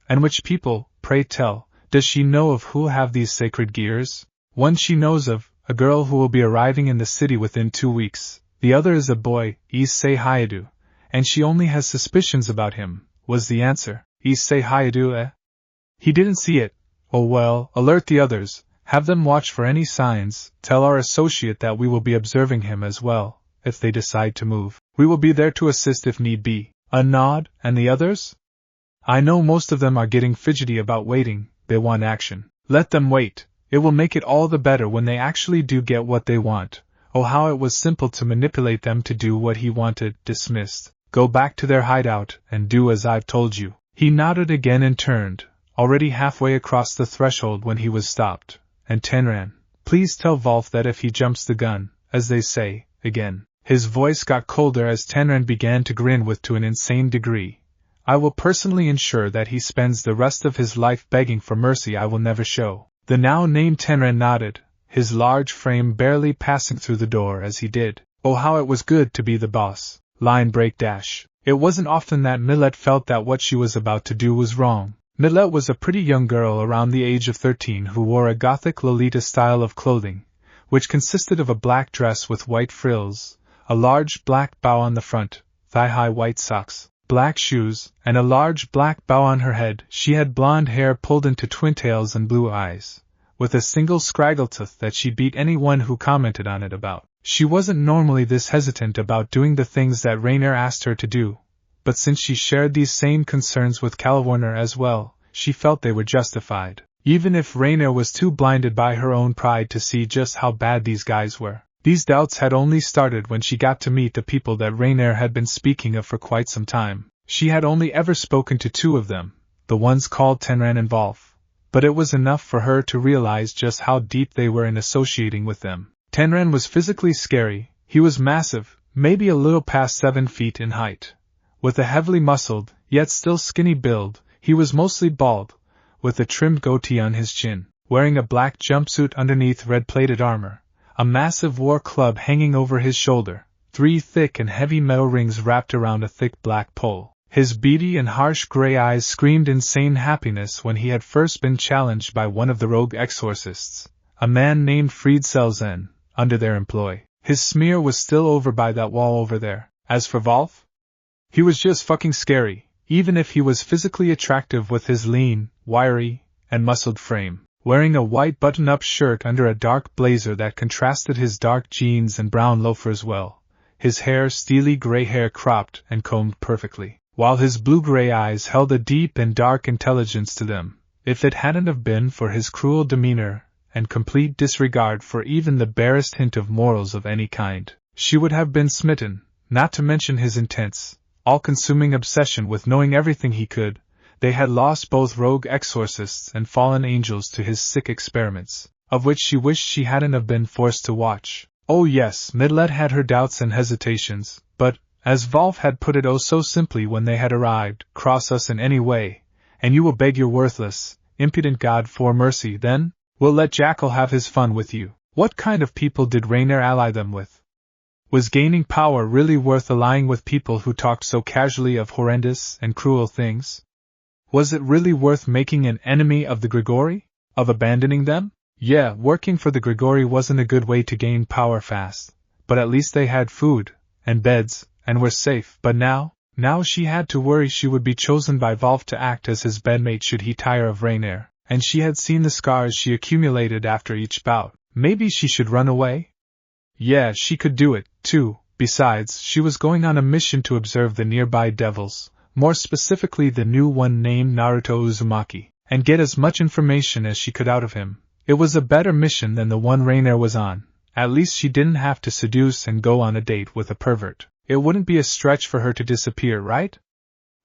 And which people, pray tell, does she know of who have these sacred gears? One she knows of, a girl who will be arriving in the city within 2 weeks. The other is a boy, Issei Hayadu, and she only has suspicions about him, was the answer. Issei Hayadu, eh? He didn't see it. Oh well, alert the others. Have them watch for any signs. Tell our associate that we will be observing him as well. If they decide to move, we will be there to assist if need be. A nod, and the others? I know most of them are getting fidgety about waiting. They want action. Let them wait. It will make it all the better when they actually do get what they want. Oh, how it was simple to manipulate them to do what he wanted. Dismissed. Go back to their hideout, and do as I've told you. He nodded again and turned, already halfway across the threshold when he was stopped. And Tenran, please tell Volf that if he jumps the gun, as they say, again. His voice got colder as Tenran began to grin to an insane degree. I will personally ensure that he spends the rest of his life begging for mercy I will never show. The now named Tenran nodded, his large frame barely passing through the door as he did. Oh, how it was good to be the boss. Line break dash. It wasn't often that Millette felt that what she was about to do was wrong. Millette was a pretty young girl around the age of 13 who wore a gothic Lolita style of clothing, which consisted of a black dress with white frills, a large black bow on the front, thigh-high white socks, black shoes, and a large black bow on her head. She had blonde hair pulled into twintails and blue eyes, with a single scraggletooth that she beat anyone who commented on it about. She wasn't normally this hesitant about doing the things that Rainier asked her to do, but since she shared these same concerns with California as well, she felt they were justified, even if Rainier was too blinded by her own pride to see just how bad these guys were. These doubts had only started when she got to meet the people that Rainier had been speaking of for quite some time. She had only ever spoken to 2 of them, the ones called Tenran and Volf, but it was enough for her to realize just how deep they were in associating with them. Tenran was physically scary. He was massive, maybe a little past 7 feet in height. With a heavily muscled, yet still skinny build, he was mostly bald, with a trimmed goatee on his chin, wearing a black jumpsuit underneath red-plated armor, a massive war club hanging over his shoulder, 3 thick and heavy metal rings wrapped around a thick black pole. His beady and harsh gray eyes screamed insane happiness when he had first been challenged by one of the rogue exorcists, a man named Fried Selzen, under their employ. His smear was still over by that wall over there. As for Volf, he was just fucking scary, even if he was physically attractive with his lean, wiry, and muscled frame, wearing a white button-up shirt under a dark blazer that contrasted his dark jeans and brown loafers well, his hair steely gray hair cropped and combed perfectly, while his blue-gray eyes held a deep and dark intelligence to them. If it hadn't have been for his cruel demeanor and complete disregard for even the barest hint of morals of any kind, she would have been smitten, not to mention his intense, all-consuming obsession with knowing everything he could. They had lost both rogue exorcists and fallen angels to his sick experiments, of which she wished she hadn't have been forced to watch. Oh yes, Millette had her doubts and hesitations, but, as Volf had put it oh so simply when they had arrived, cross us in any way, and you will beg your worthless, impudent god for mercy, then? We'll let Jackal have his fun with you. What kind of people did Rainier ally them with? Was gaining power really worth allying with people who talked so casually of horrendous and cruel things? Was it really worth making an enemy of the Gregory? Of abandoning them? Yeah, working for the Gregory wasn't a good way to gain power fast, but at least they had food, and beds, and were safe. But now she had to worry she would be chosen by Volf to act as his bedmate should he tire of Rainier, and she had seen the scars she accumulated after each bout. Maybe she should run away? Yeah, she could do it, too. Besides, she was going on a mission to observe the nearby devils, more specifically the new one named Naruto Uzumaki, and get as much information as she could out of him. It was a better mission than the one Rainier was on. At least she didn't have to seduce and go on a date with a pervert. It wouldn't be a stretch for her to disappear, right?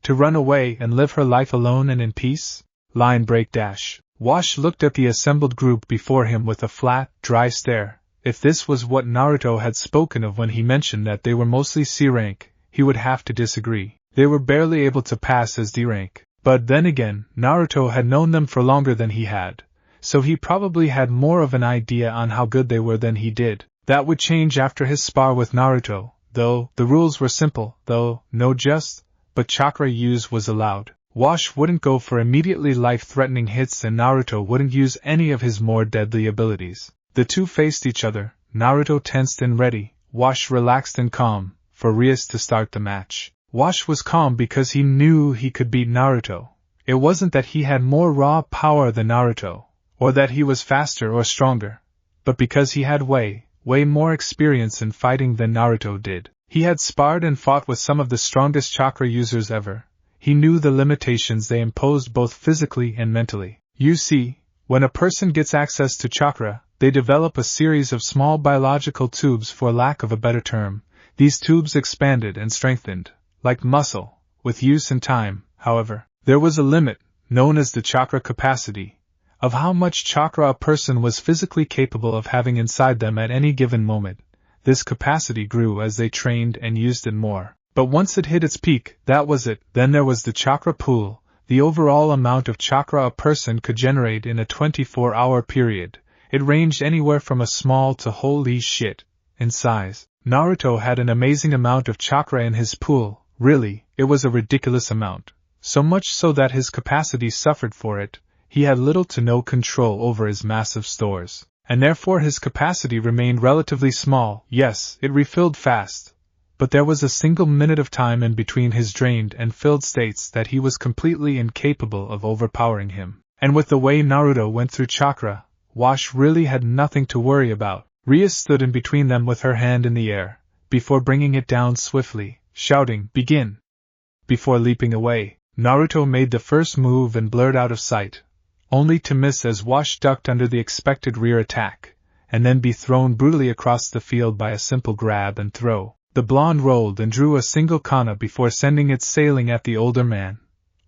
To run away and live her life alone and in peace? Line break dash. Wash looked at the assembled group before him with a flat, dry stare. If this was what Naruto had spoken of when he mentioned that they were mostly C rank, he would have to disagree. They were barely able to pass as D rank. But then again, Naruto had known them for longer than he had, so he probably had more of an idea on how good they were than he did. That would change after his spar with Naruto, though. The rules were simple, though, no just, but chakra use was allowed. Wash wouldn't go for immediately life-threatening hits and Naruto wouldn't use any of his more deadly abilities. The two faced each other, Naruto tensed and ready, Wash relaxed and calm, for Rias to start the match. Wash was calm because he knew he could beat Naruto. It wasn't that he had more raw power than Naruto, or that he was faster or stronger, but because he had way more experience in fighting than Naruto did. He had sparred and fought with some of the strongest chakra users ever. He knew the limitations they imposed both physically and mentally. You see, when a person gets access to chakra, they develop a series of small biological tubes, for lack of a better term. These tubes expanded and strengthened, like muscle, with use and time. However, there was a limit, known as the chakra capacity, of how much chakra a person was physically capable of having inside them at any given moment. This capacity grew as they trained and used it more. But once it hit its peak, that was it. Then there was the chakra pool, the overall amount of chakra a person could generate in a 24-hour period. It ranged anywhere from a small to holy shit in size. Naruto had an amazing amount of chakra in his pool. Really, it was a ridiculous amount. So much so that his capacity suffered for it. He had little to no control over his massive stores, and therefore his capacity remained relatively small. Yes, it refilled fast, but there was a single minute of time in between his drained and filled states that he was completely incapable of overpowering him. And with the way Naruto went through chakra, Wash really had nothing to worry about. Rias stood in between them with her hand in the air, before bringing it down swiftly, shouting, "Begin!" Before leaping away, Naruto made the first move and blurred out of sight, only to miss as Wash ducked under the expected rear attack, and then be thrown brutally across the field by a simple grab and throw. The blonde rolled and drew a single kana before sending it sailing at the older man,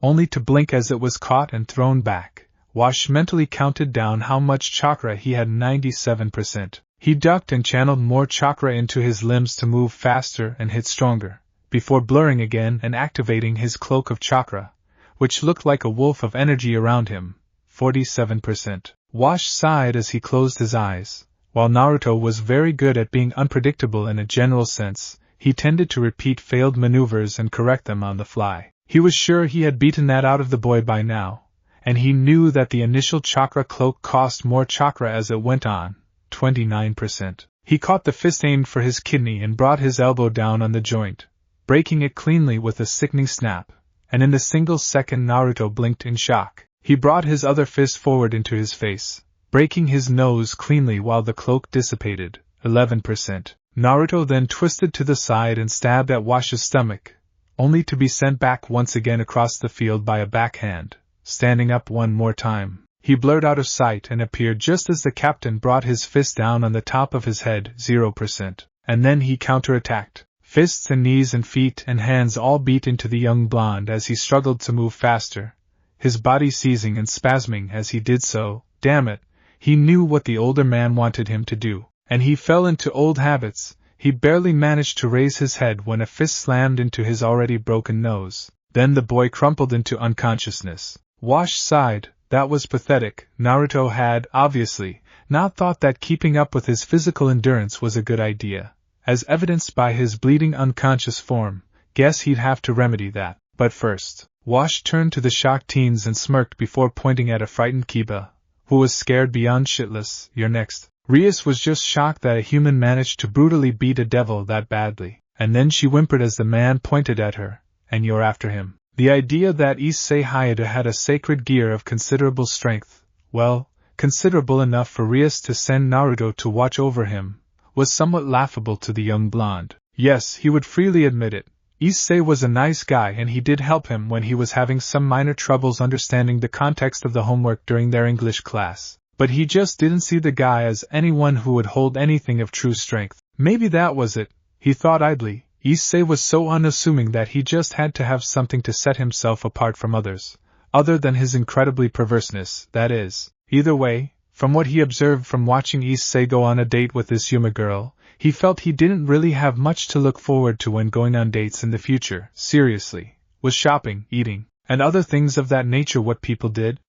only to blink as it was caught and thrown back. Wash mentally counted down how much chakra he had. 97%. He ducked and channeled more chakra into his limbs to move faster and hit stronger, before blurring again and activating his cloak of chakra, which looked like a wolf of energy around him. 47%. Wash sighed as he closed his eyes. While Naruto was very good at being unpredictable in a general sense, he tended to repeat failed maneuvers and correct them on the fly. He was sure he had beaten that out of the boy by now, and he knew that the initial chakra cloak cost more chakra as it went on. 29%. He caught the fist aimed for his kidney and brought his elbow down on the joint, breaking it cleanly with a sickening snap, and in the single second Naruto blinked in shock. He brought his other fist forward into his face, breaking his nose cleanly while the cloak dissipated. 11%. Naruto then twisted to the side and stabbed at Wash's stomach, only to be sent back once again across the field by a backhand. Standing up one more time, he blurred out of sight and appeared just as the captain brought his fist down on the top of his head. 0%. And then he counterattacked. Fists and knees and feet and hands all beat into the young blonde as he struggled to move faster, his body seizing and spasming as he did so. Damn it, he knew what the older man wanted him to do, and he fell into old habits. He barely managed to raise his head when a fist slammed into his already broken nose. Then the boy crumpled into unconsciousness. Wash sighed. That was pathetic. Naruto had, obviously, not thought that keeping up with his physical endurance was a good idea, as evidenced by his bleeding unconscious form. Guess he'd have to remedy that. But first, Wash turned to the shocked teens and smirked before pointing at a frightened Kiba, who was scared beyond shitless. You're next. Rias was just shocked that a human managed to brutally beat a devil that badly, and then she whimpered as the man pointed at her, and you're after him. The idea that Issei Hayata had a sacred gear of considerable strength, well, considerable enough for Rias to send Naruto to watch over him, was somewhat laughable to the young blonde. Yes, he would freely admit it. Issei was a nice guy and he did help him when he was having some minor troubles understanding the context of the homework during their English class. But he just didn't see the guy as anyone who would hold anything of true strength. Maybe that was it, he thought idly. Issei was so unassuming that he just had to have something to set himself apart from others, other than his incredibly perverseness, that is. Either way, from what he observed from watching Issei go on a date with this Yuma girl, he felt he didn't really have much to look forward to when going on dates in the future. Seriously, was shopping, eating, and other things of that nature what people did?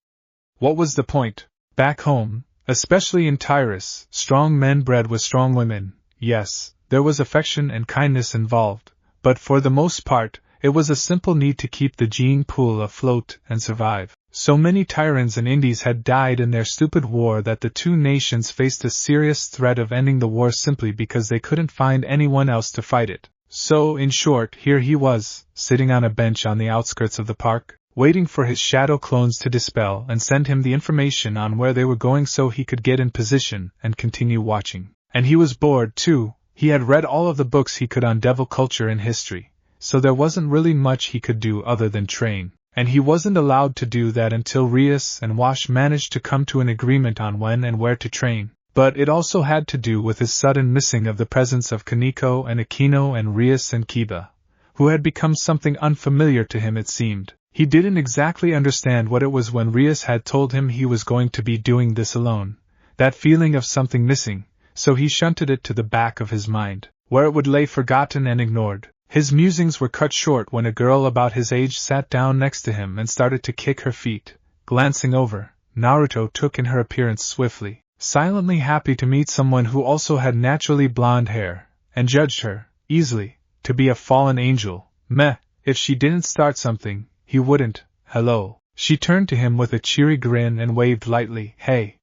What was the point? Back home, especially in Tyrus, strong men bred with strong women. Yes, there was affection and kindness involved, but for the most part, it was a simple need to keep the gene pool afloat and survive. So many Tyrans and Indies had died in their stupid war that the two nations faced a serious threat of ending the war simply because they couldn't find anyone else to fight it. So, in short, here he was, sitting on a bench on the outskirts of the park, waiting for his shadow clones to dispel and send him the information on where they were going so he could get in position and continue watching. And he was bored, too. He had read all of the books he could on devil culture and history, so there wasn't really much he could do other than train. And he wasn't allowed to do that until Rias and Wash managed to come to an agreement on when and where to train. But it also had to do with his sudden missing of the presence of Kaneko and Akino and Rias and Kiba, who had become something unfamiliar to him it seemed. He didn't exactly understand what it was when Rias had told him he was going to be doing this alone, that feeling of something missing, so he shunted it to the back of his mind, where it would lay forgotten and ignored. His musings were cut short when a girl about his age sat down next to him and started to kick her feet. Glancing over, Naruto took in her appearance swiftly, silently happy to meet someone who also had naturally blonde hair, and judged her, easily, to be a fallen angel. Meh, if she didn't start something, he wouldn't. Hello. She turned to him with a cheery grin and waved lightly. Hey.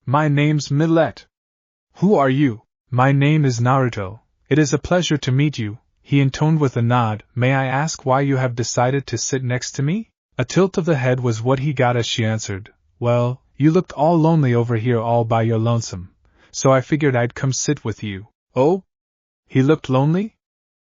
My name's Millette. Who are you? My name is Naruto. It is a pleasure to meet you. He intoned with a nod. May I ask why you have decided to sit next to me? A tilt of the head was what he got as she answered. Well, you looked all lonely over here all by your lonesome, so I figured I'd come sit with you. Oh? He looked lonely?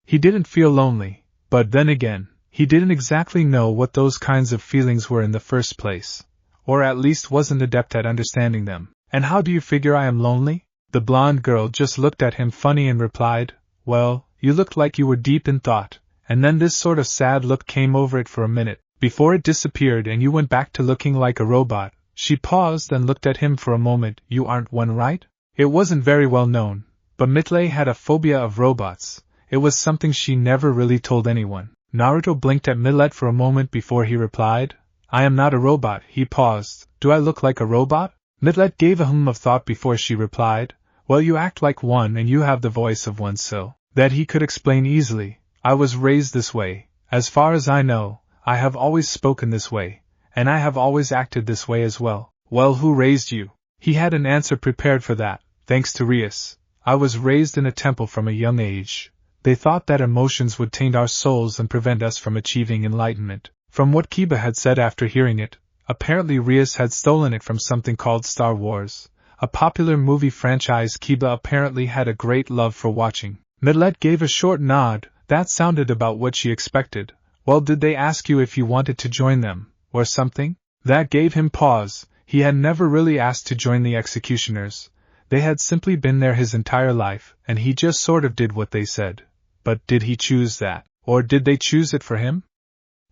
He didn't feel lonely, but then again, he didn't exactly know what those kinds of feelings were in the first place, or at least wasn't adept at understanding them. And how do you figure I am lonely? The blonde girl just looked at him funny and replied, well, you looked like you were deep in thought, and then this sort of sad look came over it for a minute, before it disappeared and you went back to looking like a robot. She paused and looked at him for a moment. You aren't one, right? It wasn't very well known, but Millette had a phobia of robots. It was something she never really told anyone. Naruto blinked at Millette for a moment before he replied, I am not a robot. He paused. Do I look like a robot? Millette gave a hum of thought before she replied, well, you act like one and you have the voice of one, so that he could explain easily. I was raised this way. As far as I know, I have always spoken this way, and I have always acted this way as well. Well, who raised you? He had an answer prepared for that, thanks to Rias. I was raised in a temple from a young age. They thought that emotions would taint our souls and prevent us from achieving enlightenment. From what Kiba had said after hearing it, apparently Rias had stolen it from something called Star Wars, a popular movie franchise Kiba apparently had a great love for watching. Millette gave a short nod. That sounded about what she expected. Well, did they ask you if you wanted to join them, or something? That gave him pause. He had never really asked to join the executioners. They had simply been there his entire life, and he just sort of did what they said. But did he choose that? Or did they choose it for him?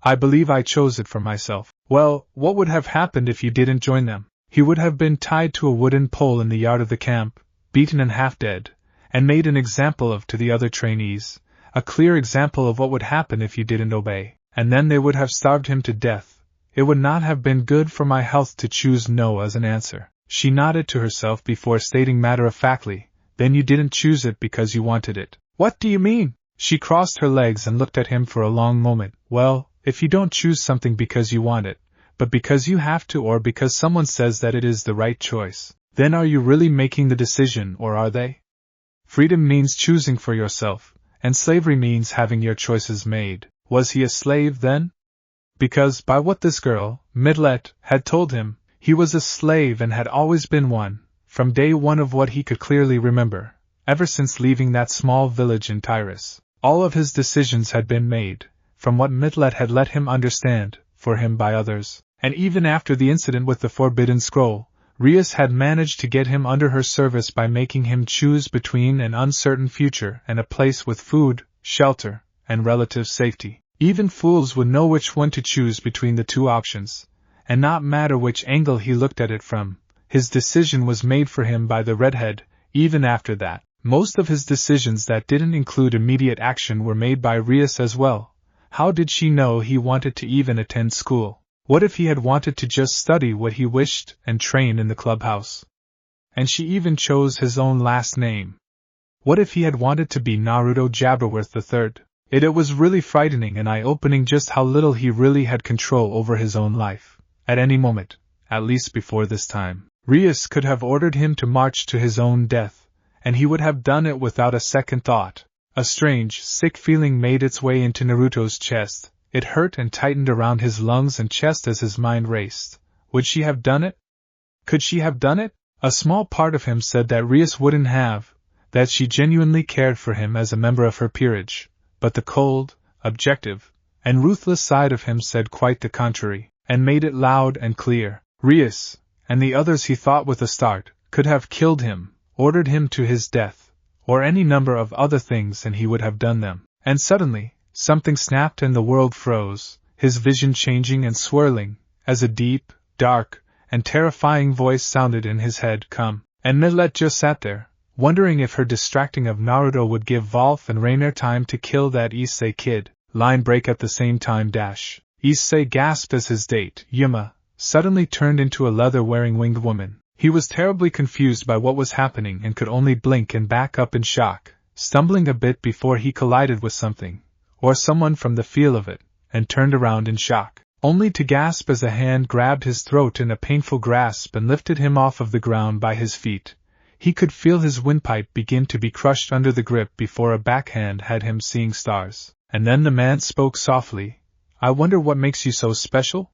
I believe I chose it for myself. Well, what would have happened if you didn't join them? He would have been tied to a wooden pole in the yard of the camp, beaten and half dead, and made an example of to the other trainees, a clear example of what would happen if you didn't obey, and then they would have starved him to death. It would not have been good for my health to choose no as an answer. She nodded to herself before stating matter-of-factly, then you didn't choose it because you wanted it. What do you mean? She crossed her legs and looked at him for a long moment. Well, if you don't choose something because you want it, but because you have to or because someone says that it is the right choice, then are you really making the decision or are they? Freedom means choosing for yourself, and slavery means having your choices made. Was he a slave then? Because, by what this girl, Millette, had told him, he was a slave and had always been one, from day one of what he could clearly remember, ever since leaving that small village in Tyrus. All of his decisions had been made, from what Millette had let him understand, for him by others, and even after the incident with the Forbidden Scroll, Rias had managed to get him under her service by making him choose between an uncertain future and a place with food, shelter, and relative safety. Even fools would know which one to choose between the two options, and not matter which angle he looked at it from, his decision was made for him by the redhead. Even after that, most of his decisions that didn't include immediate action were made by Rias as well. How did she know he wanted to even attend school? What if he had wanted to just study what he wished and train in the clubhouse? And she even chose his own last name. What if he had wanted to be Naruto Jabberworth III? It was really frightening and eye-opening just how little he really had control over his own life. At any moment, at least before this time, Rias could have ordered him to march to his own death, and he would have done it without a second thought. A strange, sick feeling made its way into Naruto's chest. It hurt and tightened around his lungs and chest as his mind raced. Would she have done it? Could she have done it? A small part of him said that Rias wouldn't have, that she genuinely cared for him as a member of her peerage, but the cold, objective, and ruthless side of him said quite the contrary, and made it loud and clear. Rias, and the others he thought with a start, could have killed him, ordered him to his death, or any number of other things and he would have done them. And suddenly, something snapped and the world froze, his vision changing and swirling, as a deep, dark, and terrifying voice sounded in his head, "Come." And Millette just sat there, wondering if her distracting of Naruto would give Volf and Rainier time to kill that Issei kid. Line break at the same time. Issei gasped as his date, Yuma, suddenly turned into a leather-wearing winged woman. He was terribly confused by what was happening and could only blink and back up in shock, stumbling a bit before he collided with something, or someone from the feel of it, and turned around in shock, only to gasp as a hand grabbed his throat in a painful grasp and lifted him off of the ground by his feet. He could feel his windpipe begin to be crushed under the grip before a backhand had him seeing stars. And then the man spoke softly, "I wonder what makes you so special?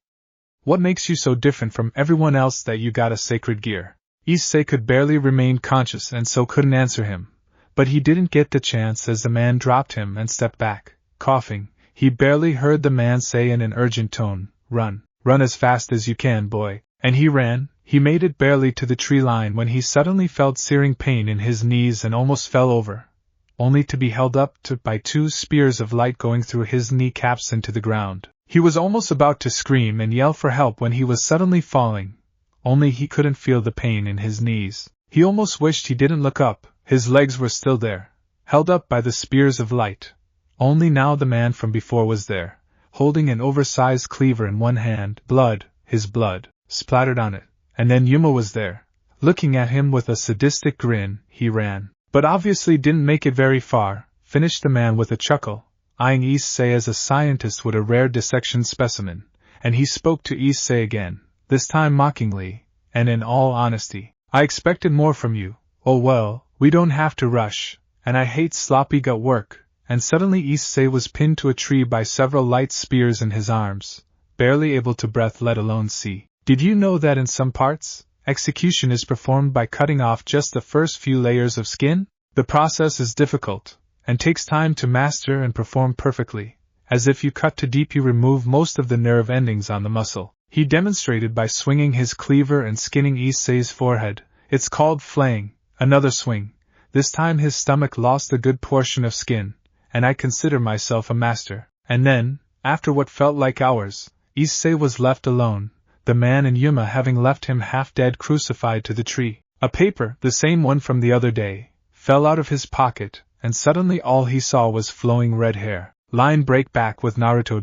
What makes you so different from everyone else that you got a sacred gear?" Issei could barely remain conscious and so couldn't answer him, but he didn't get the chance as the man dropped him and stepped back, coughing. He barely heard the man say in an urgent tone, "Run, run as fast as you can, boy." And he ran. He made it barely to the tree line when he suddenly felt searing pain in his knees and almost fell over, only to be held up by two spears of light going through his kneecaps into the ground. He was almost about to scream and yell for help when he was suddenly falling, only he couldn't feel the pain in his knees. He almost wished he didn't look up. His legs were still there, held up by the spears of light. Only now the man from before was there, holding an oversized cleaver in one hand. His blood, splattered on it. And then Yuma was there, looking at him with a sadistic grin. He ran, but obviously didn't make it very far, finished the man with a chuckle, eyeing Issei as a scientist would a rare dissection specimen, and he spoke to Issei again, this time mockingly, and in all honesty. "I expected more from you. Oh well, we don't have to rush, and I hate sloppy gut work." And suddenly Issei was pinned to a tree by several light spears in his arms, barely able to breathe let alone see. Did you know that in some parts, execution is performed by cutting off just the first few layers of skin? The process is difficult, and takes time to master and perform perfectly. As if you cut too deep you remove most of the nerve endings on the muscle. He demonstrated by swinging his cleaver and skinning Issei's forehead. "It's called flaying." Another swing. This time his stomach lost a good portion of skin, and I consider myself a master. And then, after what felt like hours, Issei was left alone, the man and Yuma having left him half dead crucified to the tree. A paper, the same one from the other day, fell out of his pocket, and suddenly all he saw was flowing red hair. Line break back with Naruto.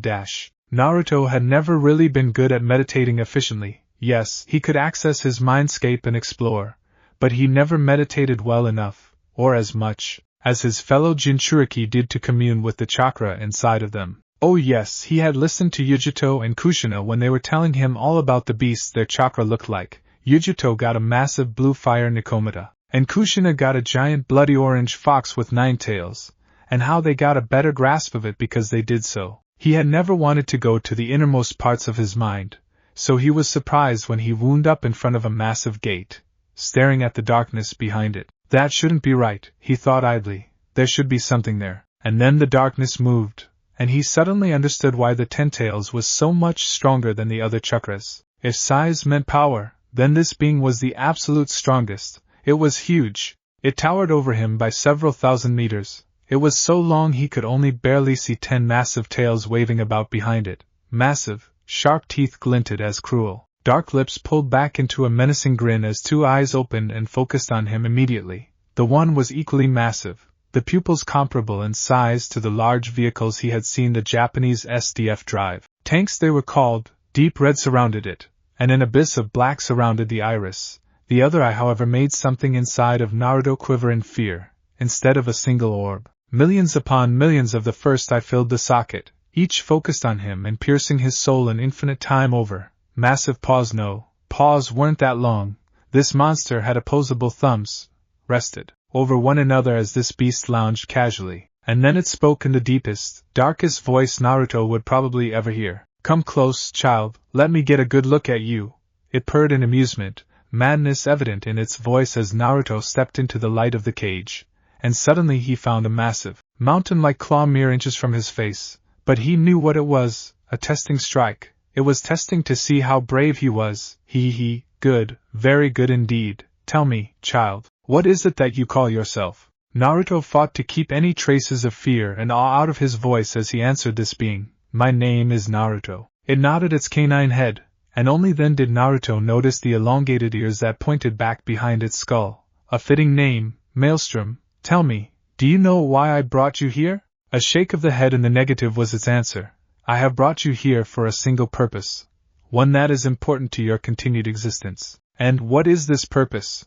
Naruto had never really been good at meditating efficiently, Yes, he could access his mindscape and explore, but he never meditated well enough, or as much, as his fellow Jinchuriki did to commune with the chakra inside of them. Oh yes, he had listened to Yujito and Kushina when they were telling him all about the beasts their chakra looked like. Yujito got a massive blue fire Nikomata, and Kushina got a giant bloody orange fox with 9 tails, and how they got a better grasp of it because they did so. He had never wanted to go to the innermost parts of his mind, so he was surprised when he wound up in front of a massive gate, staring at the darkness behind it. That shouldn't be right, he thought idly. There should be something there. And then the darkness moved, and he suddenly understood why the 10 tails was so much stronger than the other chakras. If size meant power, then this being was the absolute strongest. It was huge. It towered over him by several thousand meters. It was so long he could only barely see 10 massive tails waving about behind it. Massive, sharp teeth glinted as cruel. Dark lips pulled back into a menacing grin as 2 eyes opened and focused on him immediately. The one was equally massive, the pupils comparable in size to the large vehicles he had seen the Japanese SDF drive. Tanks they were called. Deep red surrounded it, and an abyss of black surrounded the iris. The other eye, however, made something inside of Naruto quiver in fear. Instead of a single orb, millions upon millions of the first eye filled the socket, each focused on him and piercing his soul an infinite time over. Massive paws, no, paws weren't that long. This monster had opposable thumbs, rested over one another as this beast lounged casually, and then it spoke in the deepest, darkest voice Naruto would probably ever hear. Come close, child, let me get a good look at you. It purred in amusement, madness evident in its voice as Naruto stepped into the light of the cage, and suddenly he found a massive, mountain-like claw mere inches from his face. But he knew what it was, a testing strike. It was testing to see how brave he was. Good, very good indeed. Tell me, child, what is it that you call yourself? Naruto fought to keep any traces of fear and awe out of his voice as he answered this being. My name is Naruto. It nodded its canine head, and only then did Naruto notice the elongated ears that pointed back behind its skull. A fitting name, Maelstrom. Tell me, do you know why I brought you here? A shake of the head in the negative was its answer. I have brought you here for a single purpose, one that is important to your continued existence. And what is this purpose?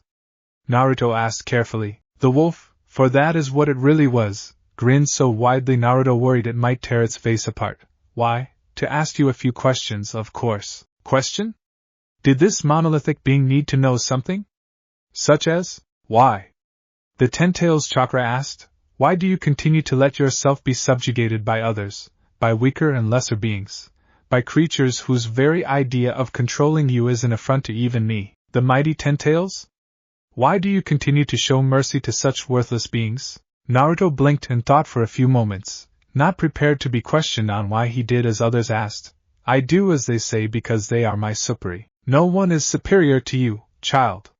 Naruto asked carefully. The wolf, for that is what it really was, grinned so widely Naruto worried it might tear its face apart. Why? To ask you a few questions, of course. Question? Did this monolithic being need to know something? Such as? Why? The 10 tails chakra asked. Why do you continue to let yourself be subjugated by others, by weaker and lesser beings, by creatures whose very idea of controlling you is an affront to even me, the mighty 10 tails? Why do you continue to show mercy to such worthless beings? Naruto blinked and thought for a few moments, not prepared to be questioned on why he did as others asked. I do as they say because they are my superi. No one is superior to you, child.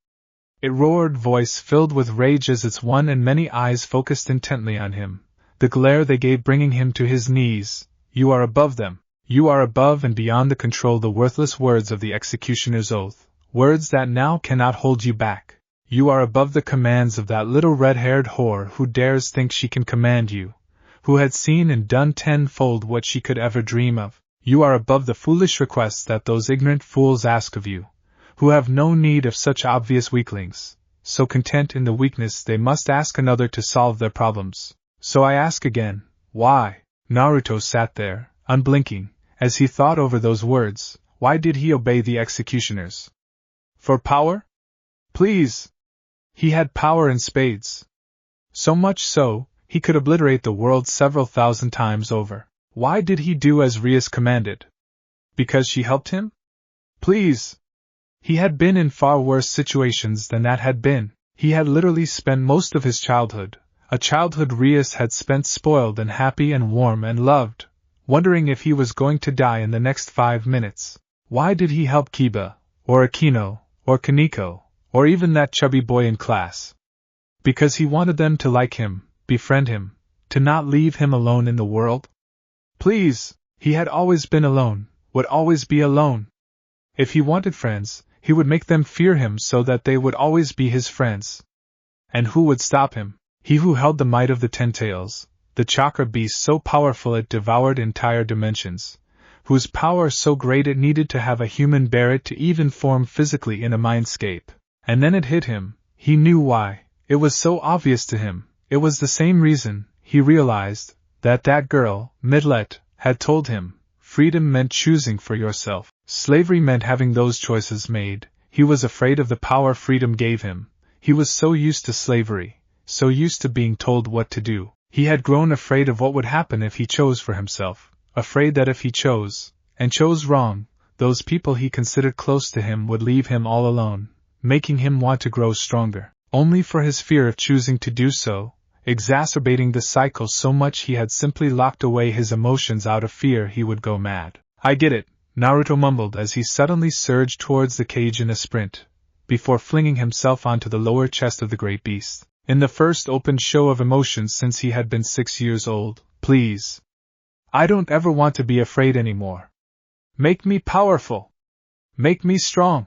It roared, voice filled with rage as its one and many eyes focused intently on him, the glare they gave bringing him to his knees. You are above them. You are above and beyond the control the worthless words of the executioner's oath, words that now cannot hold you back. You are above the commands of that little red-haired whore who dares think she can command you, who had seen and done tenfold what she could ever dream of. You are above the foolish requests that those ignorant fools ask of you, who have no need of such obvious weaklings, so content in the weakness they must ask another to solve their problems. So I ask again, why? Naruto sat there, unblinking, as he thought over those words. Why did he obey the executioners? For power? Please! He had power in spades. So much so, he could obliterate the world several thousand times over. Why did he do as Rias commanded? Because she helped him? Please! He had been in far worse situations than that had been. He had literally spent most of his childhood, a childhood Rias had spent spoiled and happy and warm and loved, wondering if he was going to die in the next 5 minutes. Why did he help Kiba, or Akino, or Kaneko, or even that chubby boy in class? Because he wanted them to like him, befriend him, to not leave him alone in the world? Please! He had always been alone, would always be alone. If he wanted friends, he would make them fear him so that they would always be his friends. And who would stop him? He who held the might of the 10 tails, the chakra beast so powerful it devoured entire dimensions, whose power so great it needed to have a human bear it to even form physically in a mindscape. And then it hit him. He knew why. It was so obvious to him. It was the same reason, he realized, that girl, Millette, had told him. Freedom meant choosing for yourself. Slavery meant having those choices made. He was afraid of the power freedom gave him. He was so used to slavery, so used to being told what to do. He had grown afraid of what would happen if he chose for himself, afraid that if he chose, and chose wrong, those people he considered close to him would leave him all alone, making him want to grow stronger. Only for his fear of choosing to do so, exacerbating the cycle so much he had simply locked away his emotions out of fear he would go mad. I get it, Naruto mumbled as he suddenly surged towards the cage in a sprint, before flinging himself onto the lower chest of the great beast. In the first open show of emotions since he had been 6 years old. Please. I don't ever want to be afraid anymore. Make me powerful. Make me strong.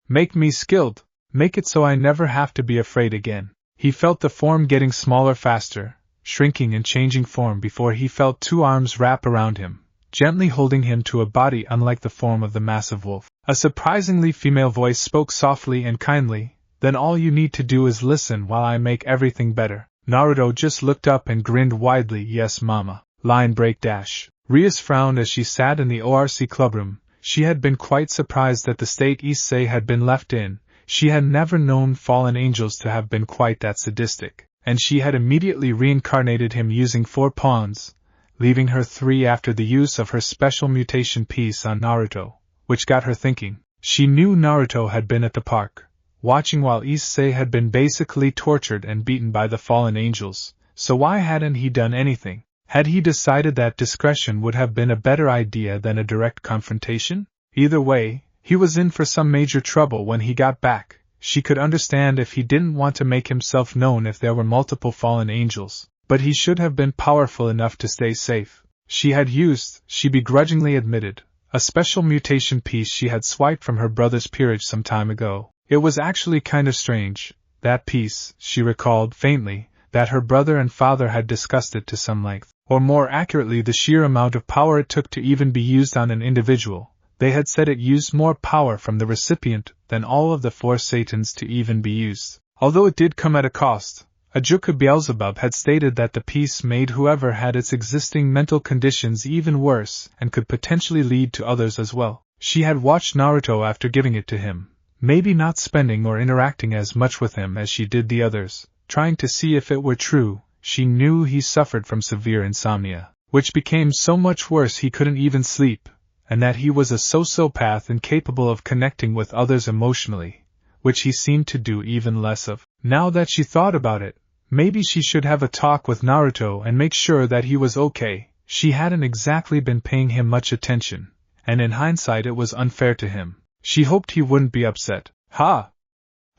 Make me skilled. Make it so I never have to be afraid again. He felt the form getting smaller faster, shrinking and changing form before he felt two arms wrap around him, gently holding him to a body unlike the form of the massive wolf. A surprisingly female voice spoke softly and kindly. Then all you need to do is listen while I make everything better. Naruto just looked up and grinned widely. Yes, mama. Line break dash. Rias frowned as she sat in the ORC clubroom. She had been quite surprised at the state Issei had been left in. She had never known fallen angels to have been quite that sadistic, and she had immediately reincarnated him using 4 pawns, leaving her 3 after the use of her special mutation piece on Naruto, which got her thinking. She knew Naruto had been at the park, watching while Issei had been basically tortured and beaten by the fallen angels, so why hadn't he done anything? Had he decided that discretion would have been a better idea than a direct confrontation? Either way, he was in for some major trouble when he got back. She could understand if he didn't want to make himself known if there were multiple fallen angels, but he should have been powerful enough to stay safe. She had used, she begrudgingly admitted, a special mutation piece she had swiped from her brother's peerage some time ago. It was actually kind of strange, that piece, she recalled faintly, that her brother and father had discussed it to some length, or more accurately the sheer amount of power it took to even be used on an individual. They had said it used more power from the recipient than all of the 4 Satans to even be used. Although it did come at a cost, Ajuka Beelzebub had stated that the piece made whoever had its existing mental conditions even worse and could potentially lead to others as well. She had watched Naruto after giving it to him, maybe not spending or interacting as much with him as she did the others, trying to see if it were true. She knew he suffered from severe insomnia, which became so much worse he couldn't even sleep, and that he was a sociopath incapable of connecting with others emotionally, which he seemed to do even less of. Now that she thought about it, maybe she should have a talk with Naruto and make sure that he was okay. She hadn't exactly been paying him much attention, and in hindsight it was unfair to him. She hoped he wouldn't be upset. Ha!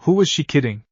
Who was she kidding?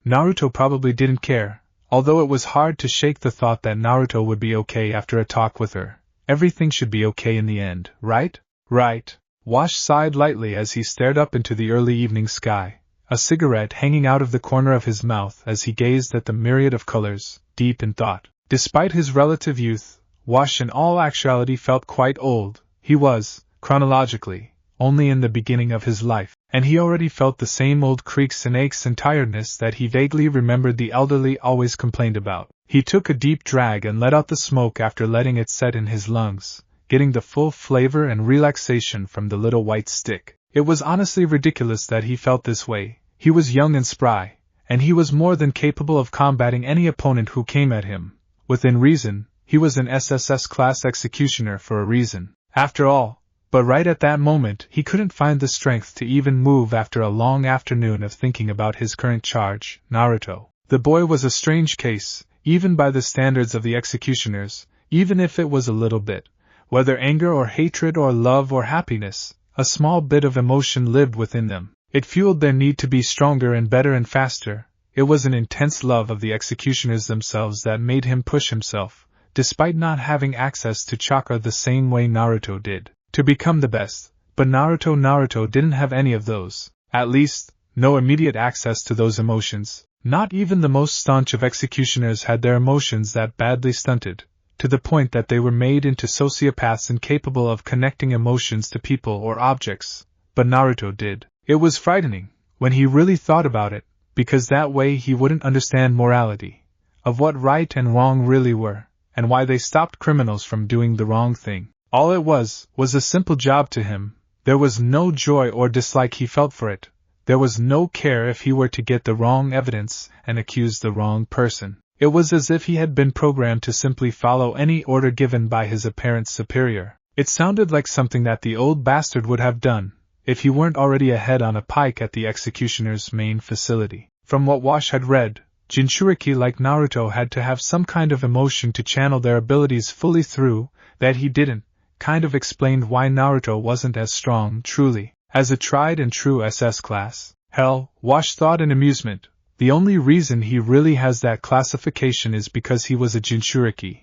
Naruto probably didn't care, although it was hard to shake the thought that Naruto would be okay after a talk with her. Everything should be okay in the end, right? Right. Wash sighed lightly as he stared up into the early evening sky, a cigarette hanging out of the corner of his mouth as he gazed at the myriad of colors, deep in thought. Despite his relative youth, Wash in all actuality felt quite old. He was, chronologically, only in the beginning of his life, and he already felt the same old creaks and aches and tiredness that he vaguely remembered the elderly always complained about. He took a deep drag and let out the smoke after letting it set in his lungs, getting the full flavor and relaxation from the little white stick. It was honestly ridiculous that he felt this way. He was young and spry, and he was more than capable of combating any opponent who came at him. Within reason, he was an SSS class executioner for a reason, after all. But right at that moment he couldn't find the strength to even move after a long afternoon of thinking about his current charge, Naruto. The boy was a strange case, even by the standards of the executioners, even if it was a little bit. Whether anger or hatred or love or happiness, a small bit of emotion lived within them. It fueled their need to be stronger and better and faster. It was an intense love of the executioners themselves that made him push himself, despite not having access to chakra the same way Naruto did, to become the best. But Naruto didn't have any of those. At least, no immediate access to those emotions. Not even the most staunch of executioners had their emotions that badly stunted. to the point that they were made into sociopaths incapable of connecting emotions to people or objects, but Naruto did. It was frightening, when he really thought about it, because that way he wouldn't understand morality, of what right and wrong really were, and why they stopped criminals from doing the wrong thing. All it was a simple job to him. There was no joy or dislike he felt for it. There was no care if he were to get the wrong evidence and accuse the wrong person. It was as if he had been programmed to simply follow any order given by his apparent superior. It sounded like something that the old bastard would have done, if he weren't already ahead on a pike at the executioner's main facility. From what Wash had read, Jinchuriki like Naruto had to have some kind of emotion to channel their abilities fully through. That he didn't, kind of explained why Naruto wasn't as strong, truly, as a tried and true SS class. Hell, Wash thought in amusement, the only reason he really has that classification is because he was a Jinchuriki,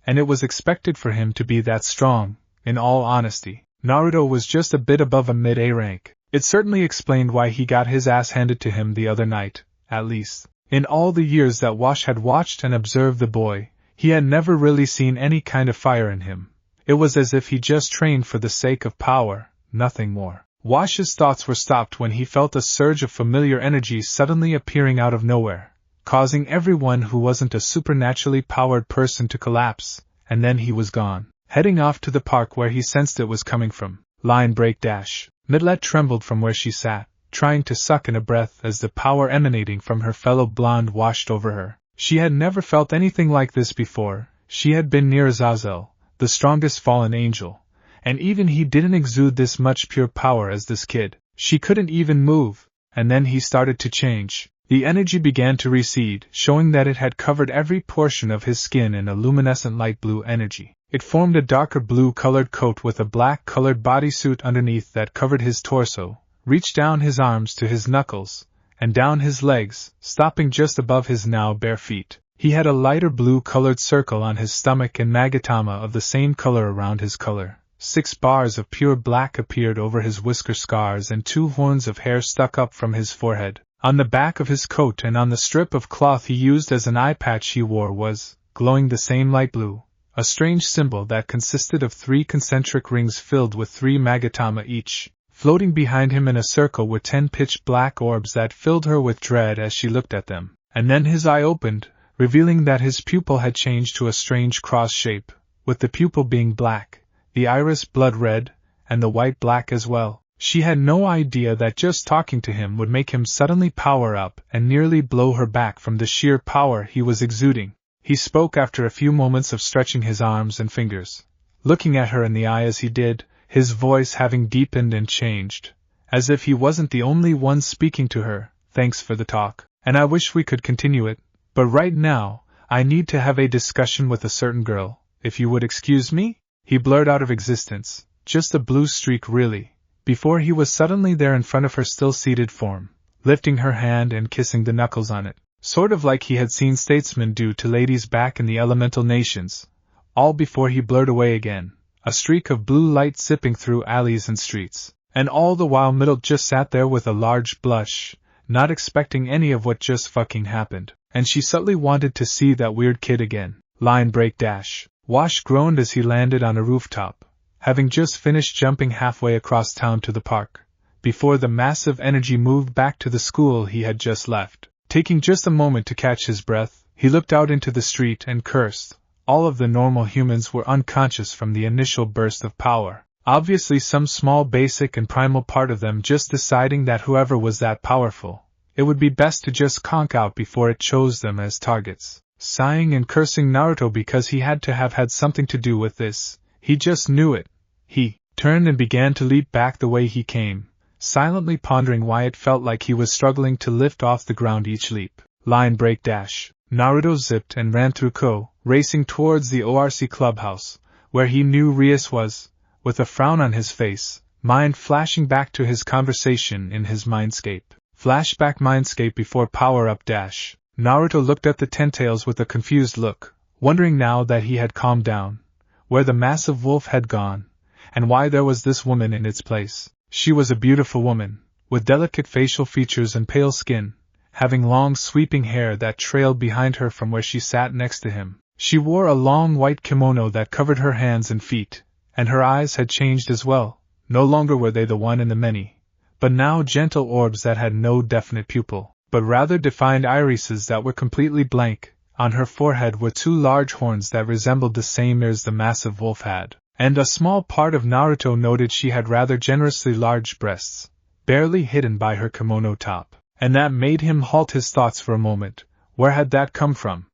and it was expected for him to be that strong. In all honesty, Naruto was just a bit above a mid-A rank. It certainly explained why he got his ass handed to him the other night, at least. In all the years that Wash had watched and observed the boy, he had never really seen any kind of fire in him. It was as if he just trained for the sake of power, nothing more. Wash's thoughts were stopped when he felt a surge of familiar energy suddenly appearing out of nowhere, causing everyone who wasn't a supernaturally powered person to collapse, and then he was gone, heading off to the park where he sensed it was coming from. Line break dash. Millette trembled from where she sat, trying to suck in a breath as the power emanating from her fellow blonde washed over her. She had never felt anything like this before. She had been near Azazel, the strongest fallen angel, and even he didn't exude this much pure power as this kid. She couldn't even move, and then he started to change. The energy began to recede, showing that it had covered every portion of his skin in a luminescent light blue energy. It formed a darker blue-colored coat with a black-colored bodysuit underneath that covered his torso, reached down his arms to his knuckles, and down his legs, stopping just above his now bare feet. He had a lighter blue-colored circle on his stomach and magatama of the same color around his collar. 6 bars of pure black appeared over his whisker scars and 2 horns of hair stuck up from his forehead. On the back of his coat and on the strip of cloth he used as an eye patch he wore was, glowing the same light blue, a strange symbol that consisted of 3 concentric rings filled with 3 magatama each. Floating behind him in a circle were 10 pitch-black orbs that filled her with dread as she looked at them. And then his eye opened, revealing that his pupil had changed to a strange cross shape, with the pupil being black, the iris blood red, and the white black as well. She had no idea that just talking to him would make him suddenly power up and nearly blow her back from the sheer power he was exuding. He spoke after a few moments of stretching his arms and fingers, looking at her in the eye as he did, his voice having deepened and changed, as if he wasn't the only one speaking to her. Thanks for the talk, and I wish we could continue it, but right now, I need to have a discussion with a certain girl, if you would excuse me? He blurred out of existence, just a blue streak really, before he was suddenly there in front of her still seated form, lifting her hand and kissing the knuckles on it, sort of like he had seen statesmen do to ladies back in the elemental nations, all before he blurred away again. A streak of blue light zipping through alleys and streets, and all the while Millette just sat there with a large blush, not expecting any of what just fucking happened, and she subtly wanted to see that weird kid again. Line break dash. Wash groaned as he landed on a rooftop, having just finished jumping halfway across town to the park, before the massive energy moved back to the school he had just left. Taking just a moment to catch his breath, he looked out into the street and cursed. All of the normal humans were unconscious from the initial burst of power. Obviously some small basic and primal part of them just deciding that whoever was that powerful, it would be best to just conk out before it chose them as targets. Sighing and cursing Naruto because he had to have had something to do with this, he just knew it. He turned and began to leap back the way he came, silently pondering why it felt like he was struggling to lift off the ground each leap. Line break dash. Naruto zipped and ran through Ko, racing towards the ORC clubhouse, where he knew Rias was, with a frown on his face, mind flashing back to his conversation in his mindscape. Flashback mindscape before power-up dash. Naruto looked at the Ten-Tails with a confused look, wondering now that he had calmed down, where the massive wolf had gone, and why there was this woman in its place. She was a beautiful woman, with delicate facial features and pale skin, having long sweeping hair that trailed behind her from where she sat next to him. She wore a long white kimono that covered her hands and feet, and her eyes had changed as well. No longer were they the one and the many, but now gentle orbs that had no definite pupil, but rather defined irises that were completely blank. On her forehead were two large horns that resembled the same ears the massive wolf had, and a small part of Naruto noted she had rather generously large breasts, barely hidden by her kimono top, and that made him halt his thoughts for a moment. Where had that come from?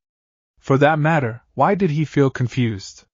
For that matter, why did he feel confused?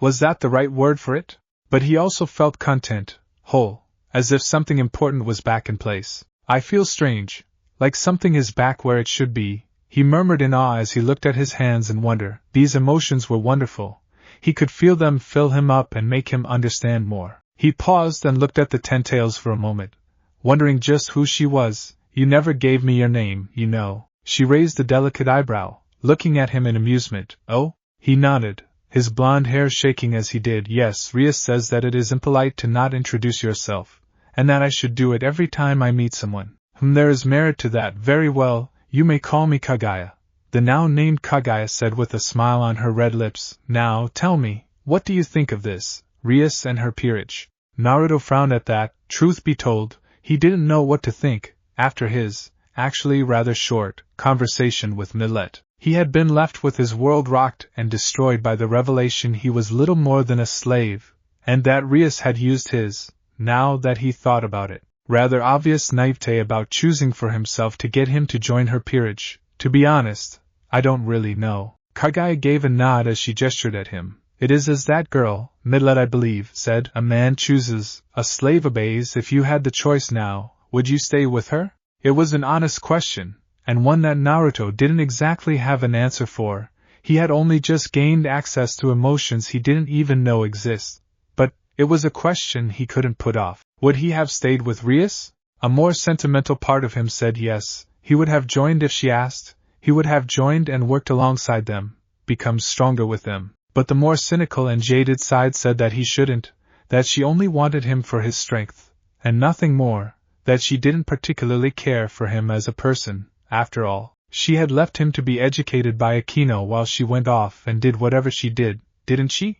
Was that the right word for it? But he also felt content, whole, as if something important was back in place. I feel strange, like something is back where it should be, he murmured in awe as he looked at his hands in wonder. These emotions were wonderful. He could feel them fill him up and make him understand more. He paused and looked at the 10 tails for a moment, wondering just who she was. You never gave me your name, you know. She raised a delicate eyebrow, looking at him in amusement. Oh? He nodded, his blonde hair shaking as he did. Yes, Rias says that it is impolite to not introduce yourself, and that I should do it every time I meet someone. There is merit to that. Very well, you may call me Kaguya, the now named Kaguya said with a smile on her red lips. Now, tell me, what do you think of this, Rias and her peerage? Naruto frowned at that. Truth be told, he didn't know what to think. After his, actually rather short, conversation with Millette, he had been left with his world rocked and destroyed by the revelation he was little more than a slave, and that Rias had used his, now that he thought about it, rather obvious naivete about choosing for himself to get him to join her peerage. To be honest, I don't really know. Kaguya gave a nod as she gestured at him. It is as that girl, Millette I believe, said. A man chooses, a slave obeys. If you had the choice now, would you stay with her? It was an honest question, and one that Naruto didn't exactly have an answer for. He had only just gained access to emotions he didn't even know exist. But it was a question he couldn't put off. Would he have stayed with Rias? A more sentimental part of him said yes, he would have joined if she asked. He would have joined and worked alongside them, become stronger with them. But the more cynical and jaded side said that he shouldn't, that she only wanted him for his strength, and nothing more, that she didn't particularly care for him as a person. After all, she had left him to be educated by Akino while she went off and did whatever she did, didn't she?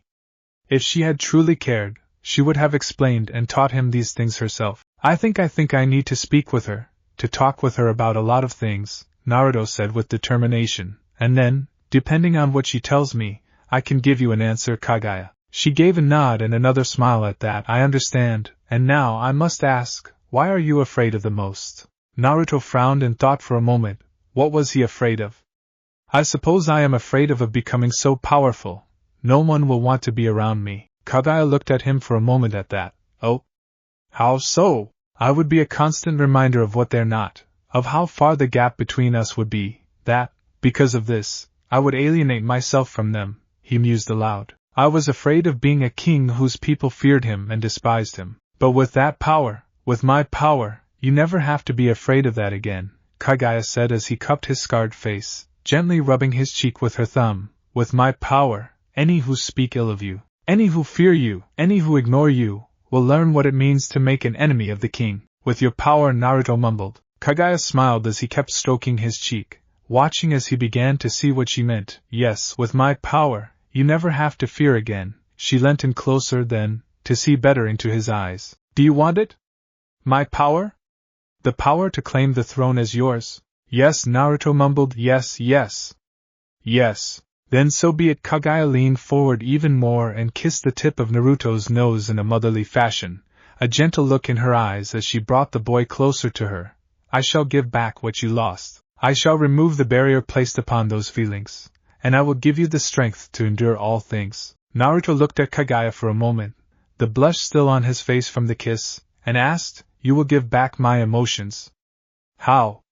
If she had truly cared, she would have explained and taught him these things herself. I think I need to speak with her, to talk with her about a lot of things, Naruto said with determination, and then, depending on what she tells me, I can give you an answer. Kaguya. She gave a nod and another smile at that. I understand, and now I must ask, why are you afraid of the most? Naruto frowned and thought for a moment. What was he afraid of? I suppose I am afraid of becoming so powerful. No one will want to be around me. Kaguya looked at him for a moment at that. Oh? How so? I would be a constant reminder of what they're not, of how far the gap between us would be, that, because of this, I would alienate myself from them. He mused aloud. I was afraid of being a king whose people feared him and despised him. But with that power, with my power, you never have to be afraid of that again, Kaguya said as he cupped his scarred face, gently rubbing his cheek with her thumb. With my power, any who speak ill of you, any who fear you, any who ignore you, will learn what it means to make an enemy of the king. With your power, Naruto mumbled. Kaguya smiled as he kept stroking his cheek, watching as he began to see what she meant. Yes, with my power, you never have to fear again. She leant in closer then, to see better into his eyes. Do you want it? My power? The power to claim the throne as yours? Yes, Naruto mumbled. Yes, yes. Yes. Then so be it. Kaguya leaned forward even more and kissed the tip of Naruto's nose in a motherly fashion, a gentle look in her eyes as she brought the boy closer to her. I shall give back what you lost. I shall remove the barrier placed upon those feelings, and I will give you the strength to endure all things. Naruto looked at Kaguya for a moment, the blush still on his face from the kiss, and asked, You will give back my emotions? How?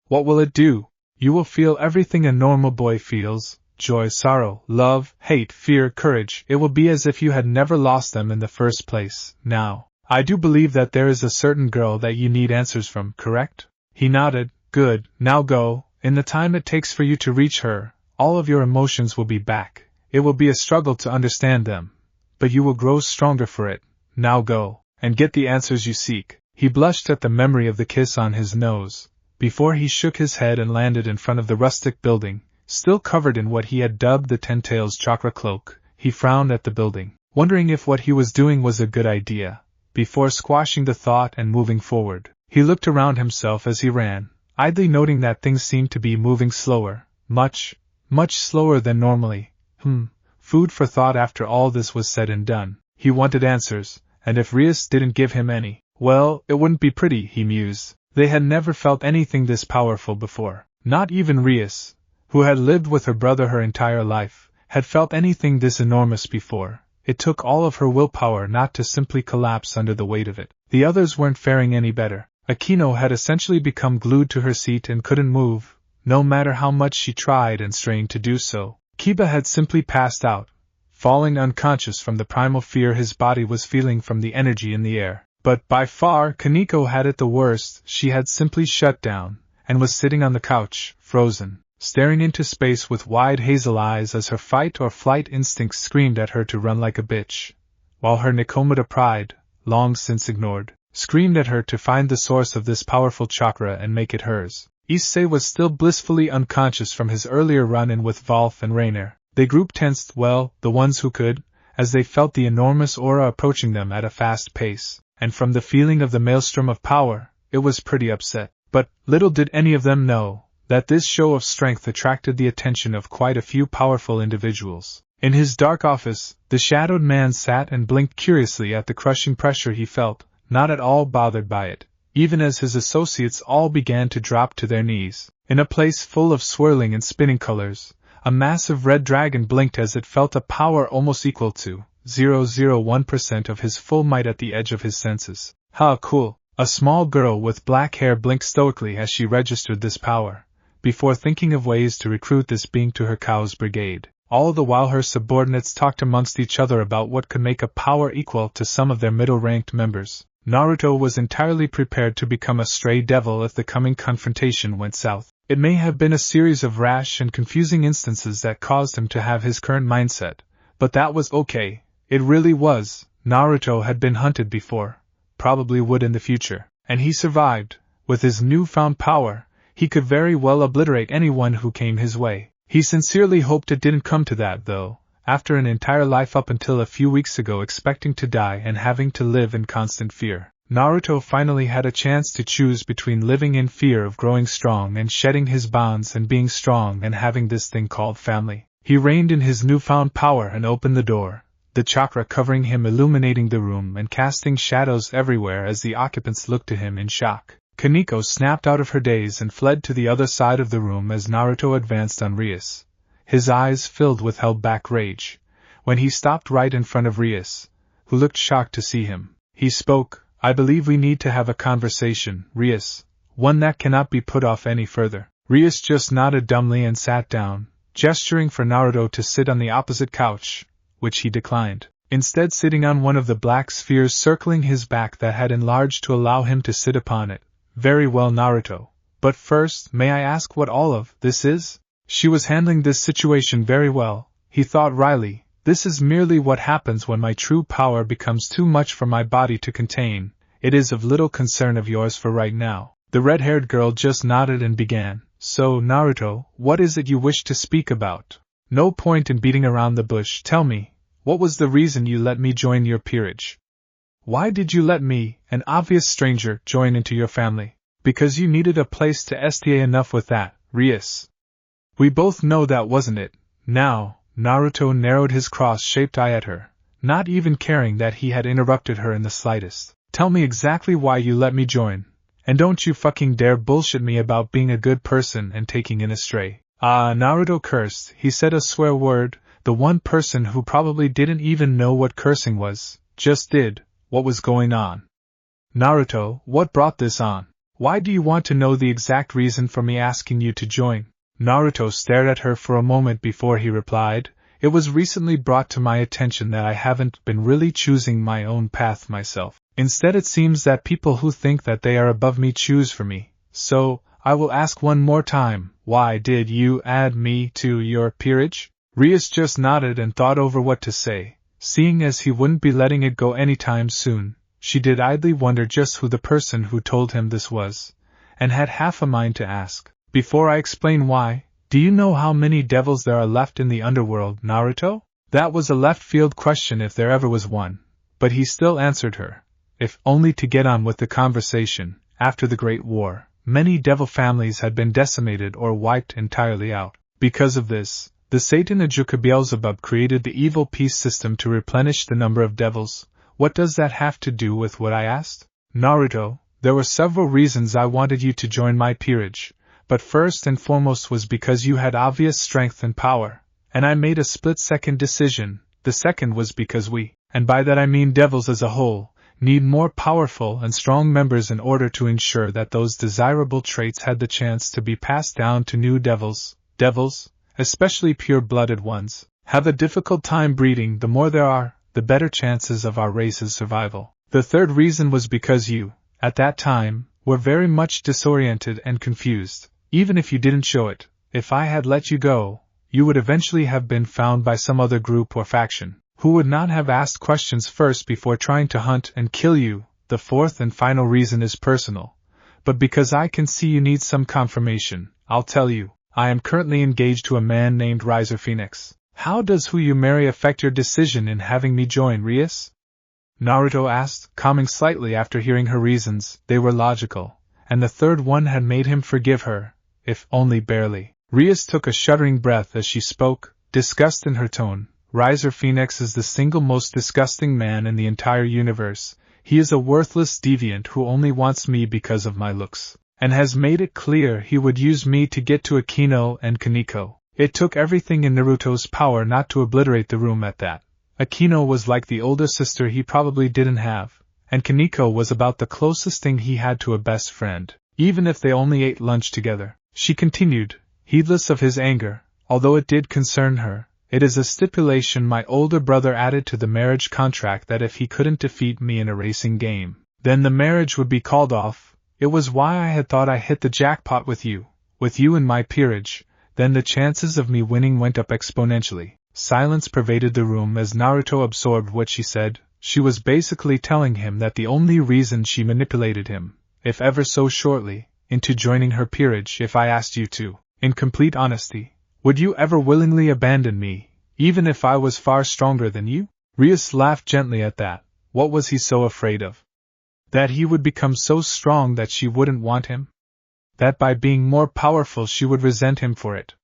What will it do? You will feel everything a normal boy feels, joy, sorrow, love, hate, fear, courage. It will be as if you had never lost them in the first place. Now, I do believe that there is a certain girl that you need answers from, correct? He nodded. Good, now go. In the time it takes for you to reach her, all of your emotions will be back. It will be a struggle to understand them, but you will grow stronger for it. Now go, and get the answers you seek. He blushed at the memory of the kiss on his nose, before he shook his head and landed in front of the rustic building, Still covered in what he had dubbed the Ten Tails chakra cloak, he frowned at the building, wondering if what he was doing was a good idea. Before squashing the thought and moving forward, he looked around himself as he ran, idly noting that things seemed to be moving slower, much slower than normally. Food for thought after all this was said and done. He wanted answers, and if Rias didn't give him any, well, it wouldn't be pretty, he mused. They had never felt anything this powerful before. Not even Rias, who had lived with her brother her entire life, had felt anything this enormous before. It took all of her willpower not to simply collapse under the weight of it. The others weren't faring any better. Akino had essentially become glued to her seat and couldn't move, no matter how much she tried and strained to do so. Kiba had simply passed out, falling unconscious from the primal fear his body was feeling from the energy in the air. But by far, Kaneko had it the worst. She had simply shut down, and was sitting on the couch, frozen, staring into space with wide hazel eyes as her fight or flight instincts screamed at her to run like a bitch, while her Nikomata pride, long since ignored, screamed at her to find the source of this powerful chakra and make it hers. Issei was still blissfully unconscious from his earlier run-in with Valf and Rainer. They group tensed, well, the ones who could, as they felt the enormous aura approaching them at a fast pace, and from the feeling of the maelstrom of power, it was pretty upset. But little did any of them know that this show of strength attracted the attention of quite a few powerful individuals. In his dark office, the shadowed man sat and blinked curiously at the crushing pressure he felt, not at all bothered by it, even as his associates all began to drop to their knees. In a place full of swirling and spinning colors, a massive red dragon blinked as it felt a power almost equal to 0.001% of his full might at the edge of his senses. How cool! A small girl with black hair blinked stoically as she registered this power, before thinking of ways to recruit this being to her cow's brigade. All the while her subordinates talked amongst each other about what could make a power equal to some of their middle-ranked members. Naruto was entirely prepared to become a stray devil if the coming confrontation went south. It may have been a series of rash and confusing instances that caused him to have his current mindset, but that was okay. It really was. Naruto had been hunted before, probably would in the future, and he survived. With his newfound power, he could very well obliterate anyone who came his way. He sincerely hoped it didn't come to that, though, after an entire life up until a few weeks ago expecting to die and having to live in constant fear. Naruto finally had a chance to choose between living in fear of growing strong and shedding his bonds and being strong and having this thing called family. He reined in his newfound power and opened the door, the chakra covering him illuminating the room and casting shadows everywhere as the occupants looked to him in shock. Kaneko snapped out of her daze and fled to the other side of the room as Naruto advanced on Rias, his eyes filled with held-back rage. When he stopped right in front of Rias, who looked shocked to see him, he spoke. I believe we need to have a conversation, Rias, one that cannot be put off any further. Rias just nodded dumbly and sat down, gesturing for Naruto to sit on the opposite couch, which he declined, instead sitting on one of the black spheres circling his back that had enlarged to allow him to sit upon it. Very well, Naruto, but first, may I ask what all of this is? She was handling this situation very well, he thought wryly. This is merely what happens when my true power becomes too much for my body to contain. It is of little concern of yours for right now. The red-haired girl just nodded and began. So, Naruto, what is it you wish to speak about? No point in beating around the bush. Tell me, what was the reason you let me join your peerage? Why did you let me, an obvious stranger, join into your family? Because you needed a place to stay. Enough with that, Rias. We both know that, wasn't it? Now, Naruto narrowed his cross-shaped eye at her, not even caring that he had interrupted her in the slightest. Tell me exactly why you let me join. And don't you fucking dare bullshit me about being a good person and taking in a stray. Naruto cursed. He said a swear word. The one person who probably didn't even know what cursing was, just did. What was going on? Naruto, what brought this on? Why do you want to know the exact reason for me asking you to join? Naruto stared at her for a moment before he replied. It was recently brought to my attention that I haven't been really choosing my own path myself. Instead, it seems that people who think that they are above me choose for me. So, I will ask one more time, why did you add me to your peerage? Rias just nodded and thought over what to say. Seeing as he wouldn't be letting it go anytime soon, she did idly wonder just who the person who told him this was, and had half a mind to ask. Before I explain why, Do you know how many devils there are left in the underworld, Naruto? That was a left-field question if there ever was one, but he still answered her, if only to get on with the conversation. After the Great War, many devil families had been decimated or wiped entirely out. Because of this, the Satan Ajuka Beelzebub created the evil peace system to replenish the number of devils. What does that have to do with what I asked? Naruto, there were several reasons I wanted you to join my peerage, but first and foremost was because you had obvious strength and power, and I made a split-second decision. The second was because we, and by that I mean devils as a whole, need more powerful and strong members in order to ensure that those desirable traits had the chance to be passed down to new devils. Devils, especially pure-blooded ones, have a difficult time breeding. The more there are, the better chances of our race's survival. The third reason was because you, at that time, were very much disoriented and confused. Even if you didn't show it, if I had let you go, you would eventually have been found by some other group or faction, who would not have asked questions first before trying to hunt and kill you. The fourth and final reason is personal, but because I can see you need some confirmation, I'll tell you. I am currently engaged to a man named Riser Phoenix. How does who you marry affect your decision in having me join, Rias? Naruto asked, calming slightly after hearing her reasons. They were logical, and the third one had made him forgive her, if only barely. Rias took a shuddering breath as she spoke, disgust in her tone. Riser Phoenix is the single most disgusting man in the entire universe. He is a worthless deviant who only wants me because of my looks, and has made it clear he would use me to get to Akino and Kaneko. It took everything in Naruto's power not to obliterate the room at that. Akino was like the older sister he probably didn't have, and Kaneko was about the closest thing he had to a best friend, even if they only ate lunch together. She continued, heedless of his anger, although it did concern her. It is a stipulation my older brother added to the marriage contract that if he couldn't defeat me in a racing game, then the marriage would be called off. It was why I had thought I hit the jackpot with you in my peerage. Then the chances of me winning went up exponentially. Silence pervaded the room as Naruto absorbed what she said. She was basically telling him that the only reason she manipulated him, if ever so shortly, into joining her peerage. If I asked you to, in complete honesty, would you ever willingly abandon me, even if I was far stronger than you? Rias laughed gently at that. What was he so afraid of? That he would become so strong that she wouldn't want him? That by being more powerful she would resent him for it?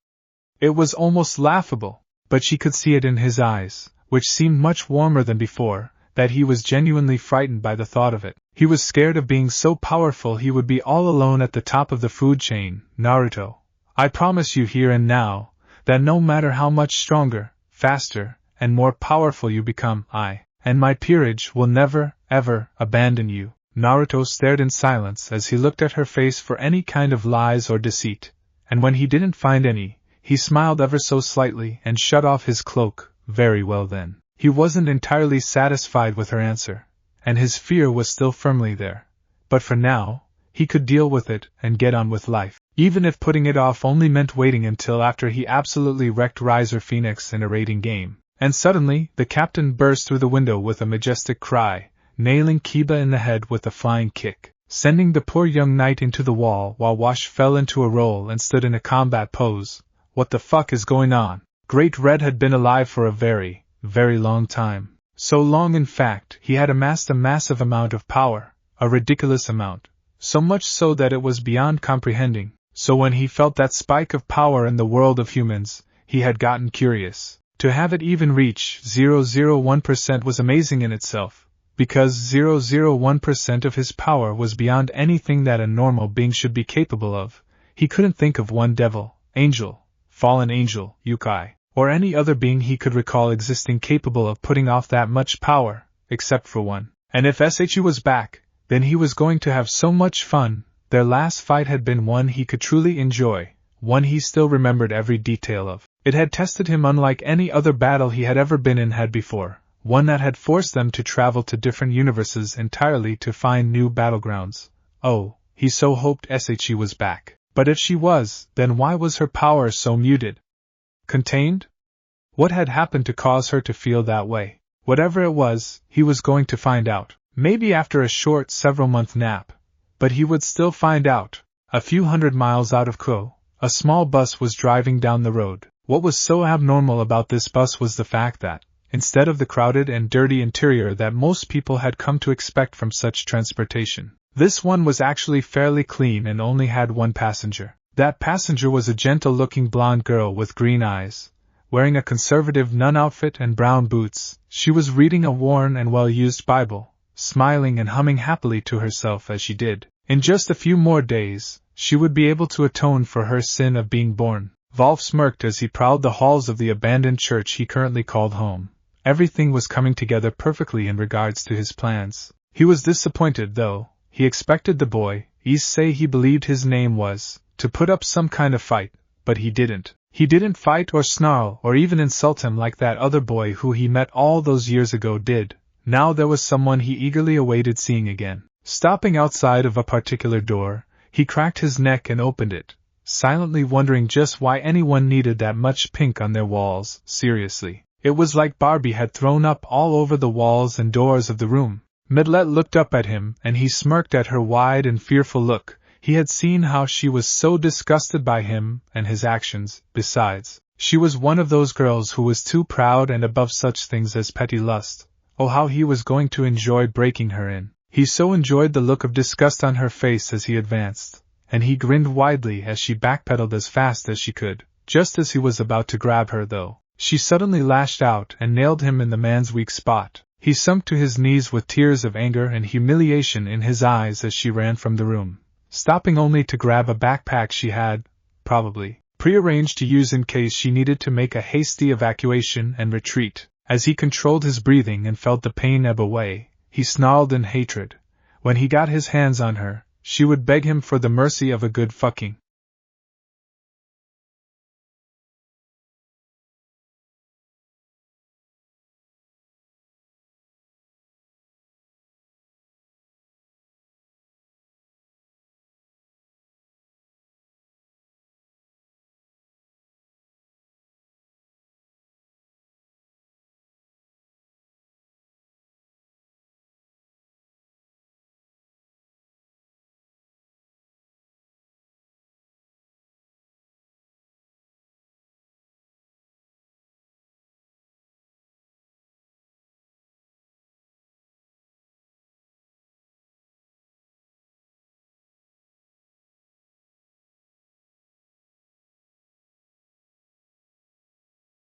It was almost laughable, but she could see it in his eyes, which seemed much warmer than before, that he was genuinely frightened by the thought of it. He was scared of being so powerful he would be all alone at the top of the food chain. Naruto, I promise you here and now, that no matter how much stronger, faster, and more powerful you become, I, and my peerage will never, ever, abandon you. Naruto stared in silence as he looked at her face for any kind of lies or deceit, and when he didn't find any, he smiled ever so slightly and shut off his cloak. Very well then. He wasn't entirely satisfied with her answer, and his fear was still firmly there. But for now, he could deal with it and get on with life, even if putting it off only meant waiting until after he absolutely wrecked Riser Phoenix in a raiding game. And suddenly, the captain burst through the window with a majestic cry, nailing Kiba in the head with a flying kick, sending the poor young knight into the wall while Wash fell into a roll and stood in a combat pose. What the fuck is going on? Great Red had been alive for a very, very long time. So long in fact, he had amassed a massive amount of power, a ridiculous amount, so much so that it was beyond comprehending. So when he felt that spike of power in the world of humans, he had gotten curious. To have it even reach 0.001% was amazing in itself, because 0.001% of his power was beyond anything that a normal being should be capable of. He couldn't think of one devil, angel, fallen angel, yokai, or any other being he could recall existing capable of putting off that much power, except for one. And if Issei was back, then he was going to have so much fun. Their last fight had been one he could truly enjoy, one he still remembered every detail of. It had tested him unlike any other battle he had ever been in had before, one that had forced them to travel to different universes entirely to find new battlegrounds. Oh, he so hoped Issei was back. But if she was, then why was her power so muted? Contained? What had happened to cause her to feel that way? Whatever it was, he was going to find out. Maybe after a short several-month nap. But he would still find out. A few hundred miles out of Ko, A small bus was driving down the road. What was so abnormal about this bus was the fact that, instead of the crowded and dirty interior that most people had come to expect from such transportation, this one was actually fairly clean and only had one passenger. That passenger was a gentle-looking blonde girl with green eyes, wearing a conservative nun outfit and brown boots. She was reading a worn and well-used Bible, smiling and humming happily to herself as she did. In just a few more days, she would be able to atone for her sin of being born. Wolf smirked as he prowled the halls of the abandoned church he currently called home. Everything was coming together perfectly in regards to his plans. He was disappointed, though. He expected the boy, Issei he believed his name was, to put up some kind of fight, but he didn't. He didn't fight or snarl or even insult him like that other boy who he met all those years ago did. Now there was someone he eagerly awaited seeing again. Stopping outside of a particular door, he cracked his neck and opened it, silently wondering just why anyone needed that much pink on their walls. Seriously, it was like Barbie had thrown up all over the walls and doors of the room. Millette looked up at him and he smirked at her wide and fearful look. He had seen how she was so disgusted by him and his actions. Besides, she was one of those girls who was too proud and above such things as petty lust. Oh, how he was going to enjoy breaking her in. He so enjoyed the look of disgust on her face as he advanced, and he grinned widely as she backpedaled as fast as she could. Just as he was about to grab her, though, she suddenly lashed out and nailed him in the man's weak spot. He sunk to his knees with tears of anger and humiliation in his eyes as she ran from the room, stopping only to grab a backpack she had, probably, prearranged to use in case she needed to make a hasty evacuation and retreat. As he controlled his breathing and felt the pain ebb away, he snarled in hatred. When he got his hands on her, she would beg him for the mercy of a good fucking.